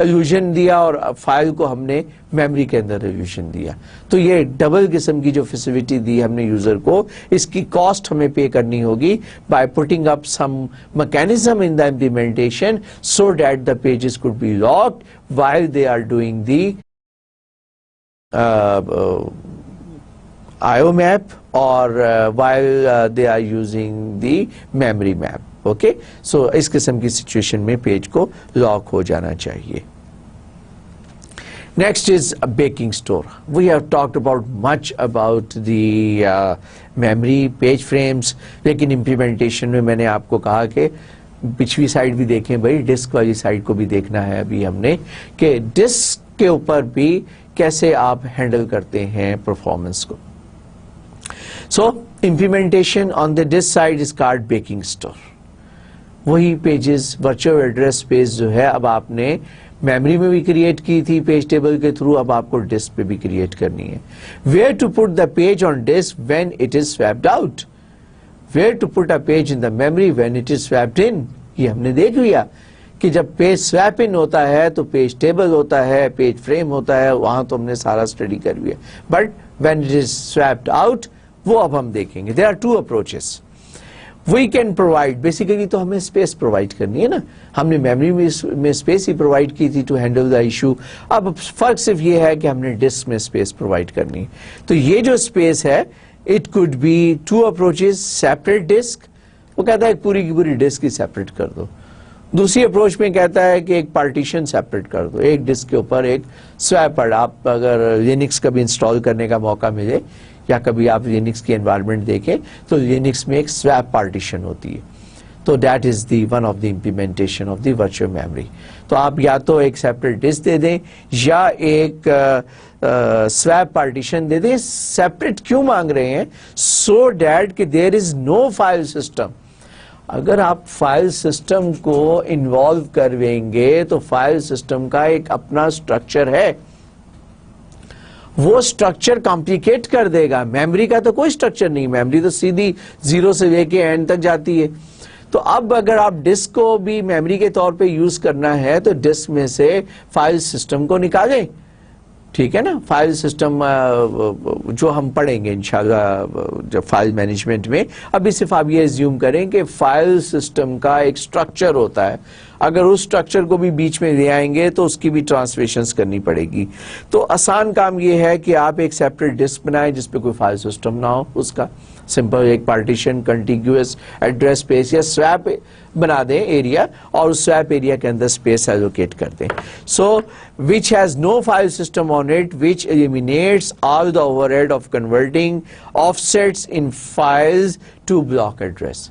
इल्यूजन दिया और फाइल को हमने मेमोरी के अंदर इल्यूजन दिया। तो ये डबल किस्म की जो फैसिलिटी दी हमने यूजर को, इसकी कॉस्ट हमें पे करनी होगी by putting up some mechanism in the implementation so that the pages could be locked while they are doing the IO map or while they are using the memory map. Okay, so इस किस्म की situation में page को lock हो जाना चाहिए। Next is a baking store. We have talked about much about the memory page frames, लेकिन implementation में मैंने आपको कहा कि पिछली साइड भी देखें भाई, डिस्क वाली साइड को भी देखना है अभी हमने, कि डिस्क के ऊपर भी कैसे आप हैंडल करते हैं परफॉर्मेंस को। So implementation on the disk side is called backing store. वही पेजेस वर्चुअल एड्रेस स्पेस जो है अब आपने मेमोरी में भी क्रिएट की थी पेज टेबल के थ्रू, अब आपको डिस्क पे भी क्रिएट करनी है। Where to put the page on disk when it is swapped out, where to put a page in the memory when it is swapped in. ये हमने देख लिया कि जब पेज स्वैप इन होता है तो पेज टेबल होता है, पेज फ्रेम होता है, वहां तो हमने सारा स्टडी कर लिया। But when it is swapped out वो अब हम देखेंगे। There are two approaches we can provide. Basically तो हमें स्पेस प्रोवाइड करनी है ना, हमने मेमोरी में स्पेस ही प्रोवाइड की थी टू हैंडल द इशू। अब फर्क सिर्फ ये है कि हमने डिस्क में स्पेस प्रोवाइड करनी है। तो ये जो स्पेस है it could be two approaches, separate disk, वो कहता है पूरी की पूरी डिस्क ही सेपरेट कर दो, दूसरी अप्रोच में कहता है कि एक पार्टीशन सेपरेट कर दो, एक डिस्क के ऊपर एक स्वैप पर। आप अगर लिनक्स कभी इंस्टॉल करने का मौका मिले या कभी आप लिनक्स की एनवायरनमेंट देखें तो लिनक्स में एक स्वैप पार्टीशन होती है, तो that is the one of the implementation of the virtual memory. तो आप या तो एक सेपरेट डिस्क दे दें या एक स्वैप पार्टीशन दे दें। सेपरेट क्यों मांग रहे हैं? सो डैट कि there is no file system. अगर आप फाइल सिस्टम को इन्वॉल्व करवेंगे तो फाइल सिस्टम का एक अपना स्ट्रक्चर है, वो स्ट्रक्चर कॉम्प्लिकेट कर देगा। मेमोरी का तो कोई स्ट्रक्चर नहीं, मेमोरी तो सीधी 0 से लेके एंड तक जाती है। तो अब अगर आप डिस्क को भी मेमोरी के तौर पे यूज करना है तो डिस्क में से फाइल सिस्टम को निकालें, ठीक है ना। फाइल सिस्टम जो हम पढ़ेंगे इंशाल्लाह जब फाइल मैनेजमेंट में। अभी सिर्फ आप ये एज्यूम करें कि फाइल सिस्टम का एक स्ट्रक्चर होता है, अगर उस स्ट्रक्चर को भी बीच में ले आएंगे तो उसकी भी ट्रांसलेशंस करनी पड़ेगी। तो आसान काम ये है कि आप एक सेपरेट डिस्क बनाएं जिसपे कोई फाइल सिस्टम ना हो, उसका सिंपल एक पार्टीशन कंटिग्यूअस एड्रेस स्पेस या स्वैप बना दें एरिया, और उस स्वैप एरिया के अंदर स्पेस एलोकेट कर दें। So which has no file system on it, which eliminates all the overhead of converting offsets in files to block address.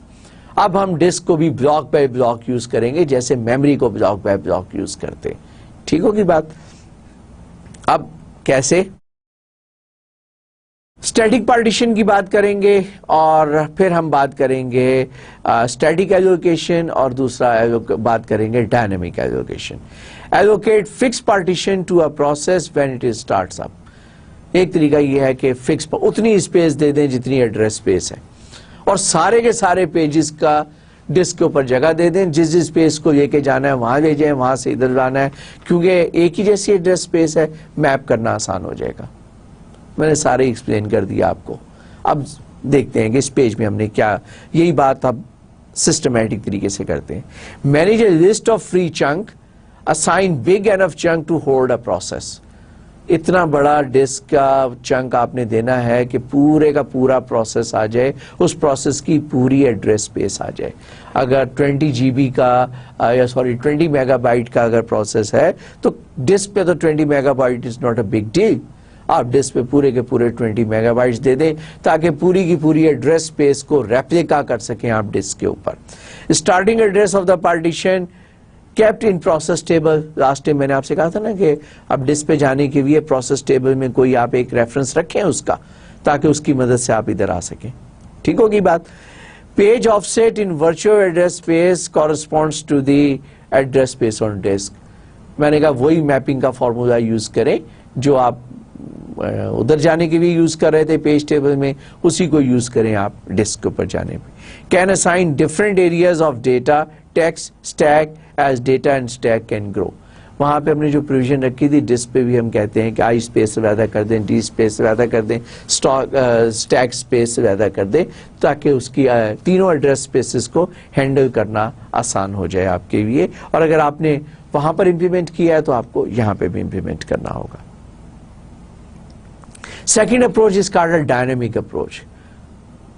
अब हम डिस्क को भी ब्लॉक बाय ब्लॉक यूज करेंगे जैसे मेमोरी को ब्लॉक बाय ब्लॉक यूज करते हैं, ठीक होगी बात। अब कैसे? स्टैटिक पार्टीशन की बात करेंगे और फिर हम बात करेंगे स्टैटिक एलोकेशन, और दूसरा बात करेंगे dynamic allocation. Allocate fix partition to a process when it is starts up. एक तरीका यह है कि फिक्स उतनी स्पेस दे दें जितनी एड्रेस स्पेस है, और सारे के सारे पेजेस का डिस्क के ऊपर जगह दे दें। जिस जिस स्पेस को लेके जाना है वहां ले जाएं, वहां से इधर लाना है, क्योंकि एक ही जैसी एड्रेस स्पेस है, मैप करना आसान हो जाएगा। मैंने सारे एक्सप्लेन कर दिया आपको। अब देखते हैं कि इस पेज में हमने क्या, यही बात अब सिस्टमैटिक तरीके से करते हैं। Manage a list of free chunk, assign big enough chunk to hold a process. इतना बड़ा डिस्क का चंक आपने देना है कि पूरे का पूरा प्रोसेस आ जाए, उस प्रोसेस की पूरी एड्रेस स्पेस आ जाए। अगर 20 GB का या सॉरी 20 मेगाबाइट का अगर प्रोसेस है तो डिस्क पे तो 20 megabyte is not a big deal. आप डिस्क पे पूरे के पूरे 20 मेगाबाइट्स दे दें ताकि पूरी की पूरी एड्रेस स्पेस को रेप्लिका कर सकें आप डिस्क के ऊपर। Starting address of the partition kept in process table. Last time मैंने आपसे कहा था ना कि अब डिस्क पे जाने के लिए प्रोसेस टेबल में कोई आप एक रेफरेंस रखें उसका, ताकि उसकी मदद से आप इधर आ सकें, ठीक होगी बात। Page offset in virtual address space corresponds to the address space on disk. मैंने कहा वही मैपिंग का फॉर्मूला यूज करें जो आप उधर जाने के लिए यूज कर रहे थे पेज टेबल में, उसी को यूज करें आप डिस्क के ऊपर जाने में। Can assign different areas of data text stack as data and stack can grow. वहां पे हमने जो प्रोविजन रखी थी डिस्क पे भी हम कहते हैं कि आई स्पेस वैदा कर दें, डी स्पेस वैदा कर दें, स्टैक स्पेस वैदा कर दें, ताकि उसकी तीनों एड्रेस स्पेसेस को हैंडल करना आसान हो जाए आपके लिए। और अगर आपने वहां पर इंप्लीमेंट किया है तो आपको यहां पे भी इंप्लीमेंट करना होगा। Second approach is called a dynamic approach.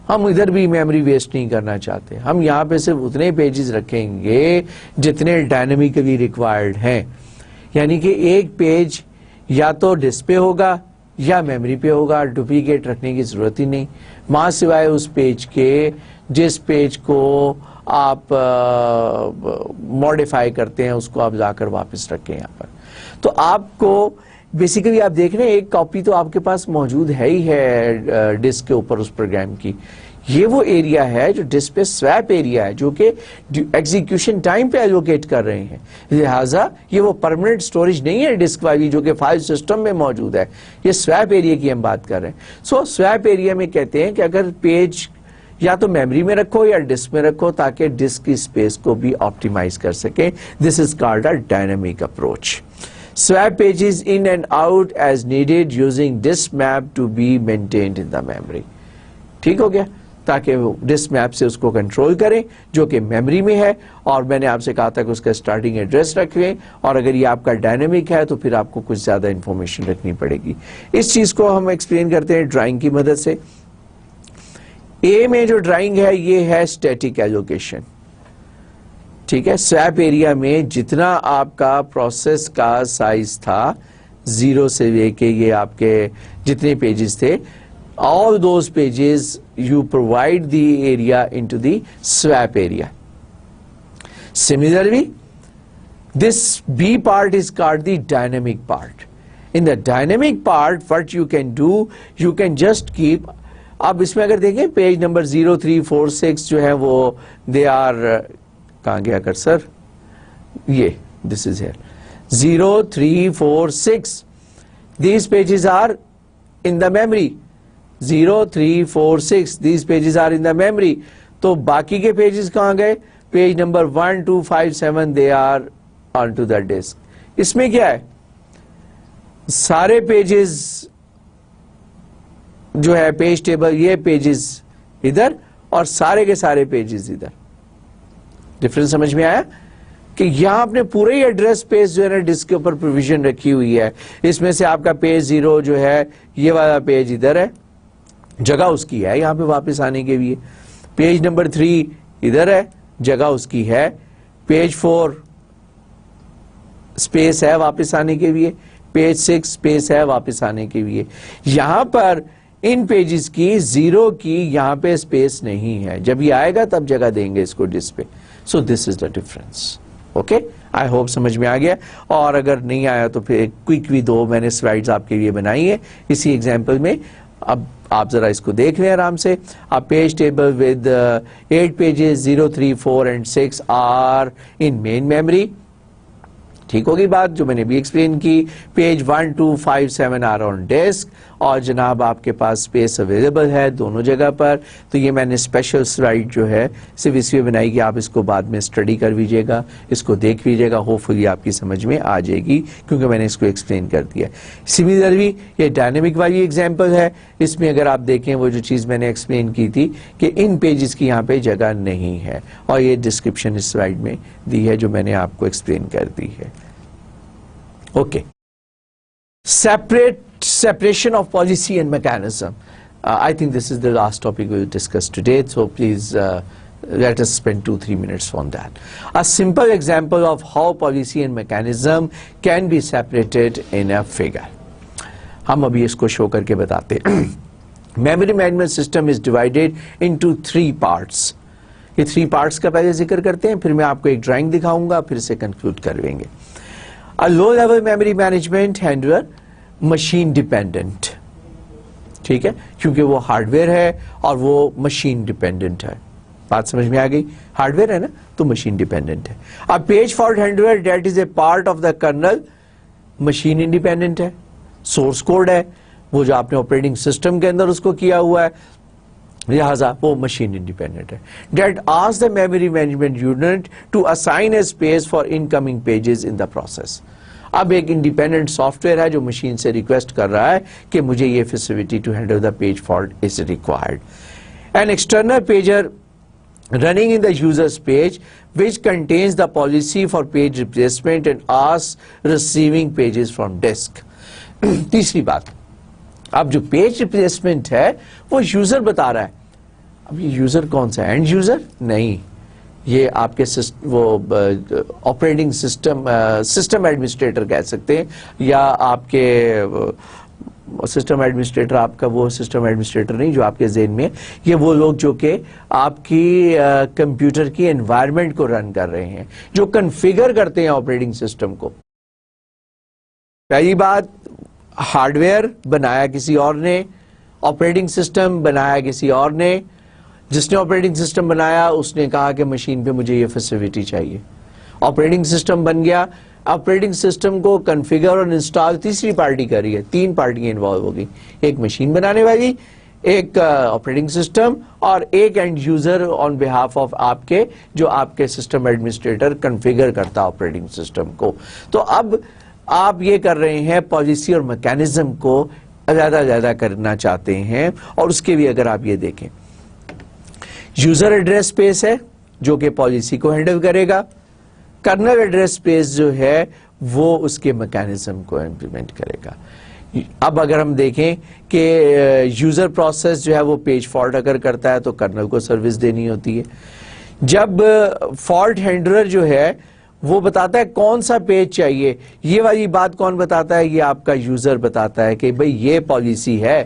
हम इधर भी मेमोरी वेस्ट नहीं करना चाहते, हम यहाँ पे सिर्फ उतने पेजेस रखेंगे जितने डायनेमिकली रिक्वायर्ड हैं। यानी कि एक पेज या तो डिस्क पे होगा या मेमोरी पे होगा, डुप्लीकेट रखने की जरूरत ही नहीं, मां सिवाय उस पेज के जिस पेज को आप मॉडिफाई करते हैं उसको आप लाकर वापस रखें यहाँ पर। तो आपको बेसिकली आप देख रहे हैं एक कॉपी तो आपके पास मौजूद है ही है डिस्क के ऊपर उस प्रोग्राम की। ये वो एरिया है जो डिस्क पे स्वैप एरिया है जो कि एग्जीक्यूशन टाइम पे एलोकेट कर रहे हैं, लिहाजा ये वो परमानेंट स्टोरेज नहीं है डिस्क वाली जो कि फाइल सिस्टम में मौजूद है, ये स्वैप एरिया की हम बात कर रहे हैं। सो स्वैप एरिया में कहते हैं कि अगर पेज या तो मेमोरी में रखो या डिस्क में रखो ताकि डिस्क की स्पेस को भी ऑप्टिमाइज कर सके। This is called a dynamic approach. Swap pages in and out as needed using disk map to be maintained in the memory। ठीक हो गया, ताकि वो डिस्क मैप से उसको कंट्रोल करें जो कि मेमोरी में है। और मैंने आपसे कहा था कि उसका स्टार्टिंग एड्रेस रखें, और अगर ये आपका डायनेमिक है तो फिर आपको कुछ ज्यादा इंफॉर्मेशन रखनी पड़ेगी। इस चीज को हम एक्सप्लेन करते हैं ड्राइंग की मदद से। ए में जो ड्राइंग है ये है स्टैटिक एलोकेशन। ٹھیک ہے, سویپ ایریا میں جتنا آپ کا پروسیس کا سائز تھا 0 سے لے کے یہ آپ کے جتنے پیجز تھے, all those pages you provide the area into the swap area. Similarly, this B part is called the dynamic part. In the dynamic part, what you can do, you can just keep, اب اس میں اگر دیکھیں page number 0346 جو ہے وہ they are, کہاں گیا cursor, یہ this is here 0346, these pages are in the memory. 0346, these pages are in the memory. تو باقی کے پیجز کہاں گئے, page number 1257 they are onto the disk. اس میں کیا ہے, سارے پیجز جو ہے پیج ٹیبل, یہ پیجز ادھر اور سارے کے سارے پیجز ادھر. ڈفرنس سمجھ میں آیا کہ یہاں آپ نے پورے ہی ایڈریس اسپیس جو ہے نا ڈسک کے اوپر پروویژن رکھی ہوئی ہے. اس میں سے آپ کا پیج 0 جو ہے یہ والا پیج ادھر ہے, جگہ اس کی ہے یہاں پہ واپس آنے کے لیے. پیج نمبر 3 ادھر ہے, جگہ اس کی ہے. پیج 4 اسپیس ہے واپس آنے کے لیے. پیج 6 اسپیس ہے واپس آنے کے لیے. یہاں پر ان پیجز کی 0 کی یہاں پہ اسپیس نہیں ہے, جب یہ آئے گا تب جگہ دیں گے اس کو ڈسک پہ. So this is the difference. Okay, I hope سمجھ میں آ گیا. اور اگر نہیں آیا تو پھر کوئکلی 2 میں نے سلائیڈز آپ کے لیے بنائی ہے اسی ایگزامپل میں. اب آپ ذرا اس کو دیکھ لیں آرام سے. آپ page table with 8 pages 0, 3, 4 and 6 are in main memory. ٹھیک ہوگی بات جو میں نے بھی ایکسپلین کی. پیج 1, 2, 5, 7 آر آن ڈیسک, اور جناب آپ کے پاس اسپیس اویلیبل ہے دونوں جگہ پر. تو یہ میں نے اسپیشل سلائیڈ جو ہے صرف اس لیے بنائی کہ آپ اس کو بعد میں اسٹڈی کر لیجیے گا, اس کو دیکھ لیجیے گا, ہوپ فلی آپ کی سمجھ میں آ جائے گی کیونکہ میں نے اس کو ایکسپلین کر دیا. سملرلی یہ ڈائنامک والی ایگزامپل ہے, اس میں اگر آپ دیکھیں وہ جو چیز میں نے ایکسپلین کی تھی کہ ان پیجز کی یہاں پہ جگہ نہیں ہے, اور یہ ڈسکرپشن اس سلائیڈ میں دی ہے جو میں نے آپ کو ایکسپلین کر دی ہے. Okay, separation of policy and mechanism. I think this is the last topic we will discuss today, so please let us spend 2-3 minutes on that. A simple example of how policy and mechanism can be separated in a figure. ہم ابھی اس کو شو کر کے بتاتے ہیں. Memory management system is divided into 3 parts. یہ 3 parts کا پہلے ذکر کرتے ہیں, پھر میں آپ کو ایک ڈرائنگ دکھاؤں گا, پھر سے کنکلوڈ کر لیں گے. A low level memory management handler, machine dependent. ٹھیک ہے, کیونکہ وہ ہارڈ ویئر ہے اور وہ مشین ڈیپینڈنٹ ہے. بات سمجھ میں آ گئی, ہارڈ ویئر ہے نا تو مشین ڈیپینڈنٹ ہے. اب page fault handler that is a part of the kernel, machine independent ہے. سورس کوڈ ہے وہ جو آپ نے آپریٹنگ سسٹم کے اندر اس کو کیا ہوا ہے, لہذا وہ مشین انڈیپینڈنٹ ہے. That asks the memory management unit to assign a space for incoming pages in the process. اب ایک انڈیپینڈنٹ سافٹ ویئر ہے جو مشین سے ریکویسٹ کر رہا ہے کہ مجھے یہ facility to handle the page fault is required. An external pager running in the user's page which contains the policy for page replacement and asks receiving pages from disk. تیسری بات, اب جو پیج ریپلیسمنٹ ہے وہ user بتا رہا ہے. اب یہ یوزر کون سا ہے, اینڈ یوزر نہیں, یہ آپ کے وہ آپریٹنگ سسٹم ایڈمنسٹریٹر کہہ سکتے ہیں, یا آپ کے سسٹم ایڈمنسٹریٹر, آپ کا وہ سسٹم ایڈمنسٹریٹر نہیں جو آپ کے ذہن میں, یہ وہ لوگ جو کہ آپ کی کمپیوٹر کی انوائرمنٹ کو رن کر رہے ہیں, جو کنفیگر کرتے ہیں آپریٹنگ سسٹم کو. پہلی بات, ہارڈ ویئر بنایا کسی اور نے, آپریٹنگ سسٹم بنایا کسی اور نے. جس نے آپریٹنگ سسٹم بنایا اس نے کہا کہ مشین پہ مجھے یہ فیسلٹی چاہیے. آپریٹنگ سسٹم بن گیا, آپریٹنگ سسٹم کو کنفیگر اور انسٹال تیسری پارٹی کر رہی ہے. 3 پارٹیاں انوالو ہو گئی, ایک مشین بنانے والی, ایک آپریٹنگ سسٹم, اور ایک and user on behalf of آپ کے جو آپ کے سسٹم ایڈمنسٹریٹر کنفیگر کرتا آپریٹنگ سسٹم کو. تو اب آپ یہ کر رہے ہیں پالیسی اور میکینزم کو علیحدہ کرنا چاہتے ہیں, اور اس کے بھی اگر آپ یہ دیکھیں یوزر ایڈریس اسپیس ہے جو کہ پالیسی کو ہینڈل کرے گا, کرنل ایڈریس اسپیس جو ہے وہ اس کے میکینزم کو امپلیمنٹ کرے گا. اب اگر ہم دیکھیں کہ یوزر پروسیس جو ہے وہ پیج فالٹ اگر کرتا ہے تو کرنل کو سروس دینی ہوتی ہے. جب فالٹ ہینڈلر جو ہے وہ بتاتا ہے کون سا پیج چاہیے، یہ والی بات کون بتاتا ہے؟ یہ آپ کا یوزر بتاتا ہے کہ بھئی یہ پالیسی ہے،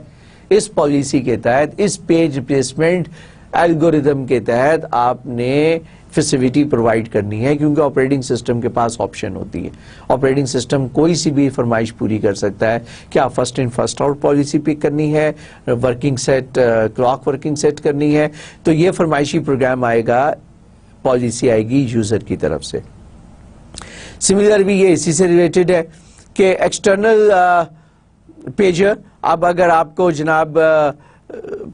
اس پالیسی کے تحت، اس پیج ریپلیسمنٹ الگوریدم کے تحت آپ نے فیسیلٹی پرووائڈ کرنی ہے، کیونکہ آپریٹنگ سسٹم کے پاس آپشن ہوتی ہے. آپریٹنگ سسٹم کوئی سی بھی فرمائش پوری کر سکتا ہے کہ آپ first in first out policy pick کرنی ہے، working set, clock working set کرنی ہے، تو یہ فرمائشی پروگرام آئے گا، پالیسی آئے گی یوزر کی طرف سے. سملر بھی یہ اسی سے ریلیٹڈ ہے کہ ایکسٹرنل پیجر، اب اگر آپ کو جناب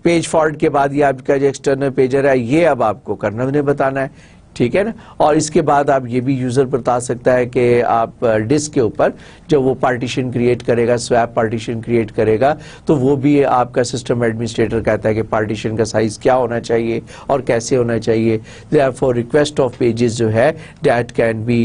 پیج فالٹ کے بعد یہ آپ کا جو ایکسٹرنل پیجر ہے یہ اب آپ کو کرنل نے بتانا ہے، ٹھیک ہے نا. اور اس کے بعد آپ یہ بھی یوزر بتا سکتا ہے کہ آپ ڈسک کے اوپر جب وہ پارٹیشن کریٹ کرے گا، سویپ پارٹیشن کریٹ کرے گا، تو وہ بھی آپ کا سسٹم ایڈمنسٹریٹر کہتا ہے کہ پارٹیشن کا سائز کیا ہونا چاہیے اور کیسے ہونا چاہیے. therefore request of pages جو ہے that can be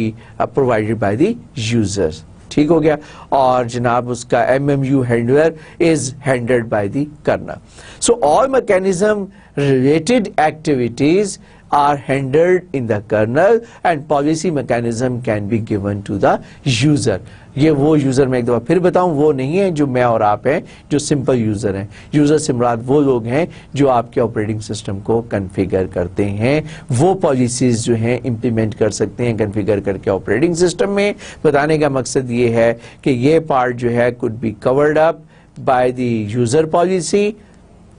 provided by the users. ٹھیک ہو گیا. اور جناب اس کا MMU handler is handled by the kernel. So all mechanism related activities are handled in the kernel and policy mechanism can be given to the user. یہ وہ user میں ایک دفعہ پھر بتاؤں وہ نہیں ہے جو میں اور آپ ہیں جو سمپل یوزر ہیں. یوزر سے مراد وہ لوگ ہیں جو آپ کے آپریٹنگ سسٹم کو کنفیگر کرتے ہیں، وہ پالیسیز جو ہیں امپلیمنٹ کر سکتے ہیں کنفیگر کر کے آپریٹنگ سسٹم میں. بتانے کا مقصد یہ ہے کہ یہ پارٹ جو ہے could be covered up by the user policy،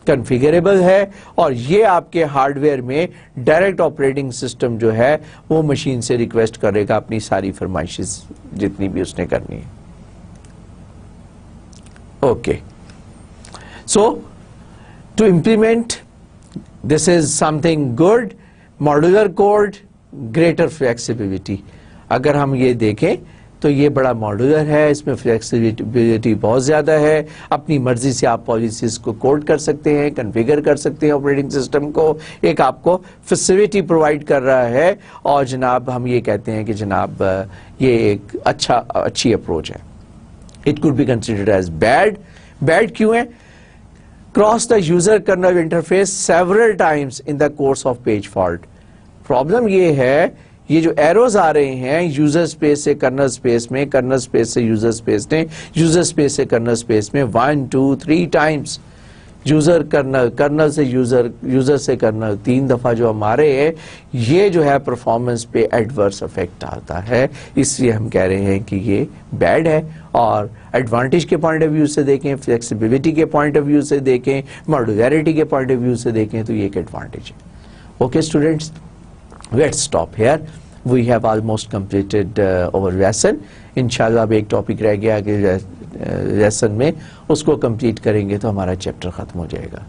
configurable ہے، اور یہ آپ کے ہارڈ ویئر میں ڈائریکٹ آپریٹنگ سسٹم جو ہے وہ مشین سے ریکویسٹ کرے گا اپنی ساری فرمائشز جتنی بھی اس نے کرنی ہے. Okay, so to implement this is something good, modular code, greater flexibility. اگر ہم یہ دیکھیں تو یہ بڑا ماڈولر ہے، اس میں فلیکسیبلٹی بہت زیادہ ہے، اپنی مرضی سے آپ پالیسیز کو کوڈ کر سکتے ہیں، کنفیگر کر سکتے ہیں آپریٹنگ سسٹم کو، ایک آپ کو فیسیلٹی پرووائڈ کر رہا ہے. اور جناب ہم یہ کہتے ہیں کہ جناب یہ ایک اچھی اپروچ ہے. It could be considered as bad. Bad کیوں ہے؟ Cross the user kernel interface several times in the course of page fault. Problem یہ ہے یہ جو ایروز آ رہے ہیں یوزر سپیس سے کرنل سپیس میں، کرنل سپیس سے یوزر سپیس میں، یوزر سپیس سے کرنل سپیس میں 1 2 3 ٹائمز، یوزر کرنل، کرنل سے یوزر، یوزر سے کرنل 3 دفعہ جو ہمارے ہیں، یہ جو ہے پرفارمنس پہ ایڈورس افیکٹ آتا ہے. اس لیے ہم کہہ رہے ہیں کہ یہ بیڈ ہے. اور ایڈوانٹیج کے پوائنٹ آف ویو سے دیکھیں، فلیکسیبلٹی کے پوائنٹ آف ویو سے دیکھیں، ماڈولیرٹی کے پوائنٹ آف ویو سے دیکھیں تو یہ ایک ایڈوانٹیج ہے. Okay students, let's stop here. We have almost completed our lesson. انشاءاللہ اب ایک ٹاپک رہ گیا کہ لیسن میں اس کو کمپلیٹ کریں گے تو ہمارا چیپٹر ختم ہو جائے گا.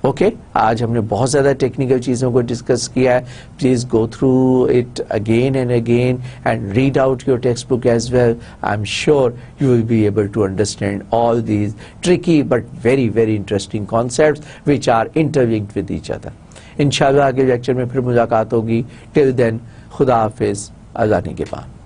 اوکے، آج ہم نے بہت زیادہ ٹیکنیکل چیزوں کو ڈسکس کیا ہے. Please go through it again and again and read out your textbook as well. I am sure you will be able to understand all these tricky but very very interesting concepts which are interlinked with each other. انشاءاللہ آگے lecture میں پھر ملاقات ہوگی. ٹل دین خدا حافظ، اللہ نگہبان.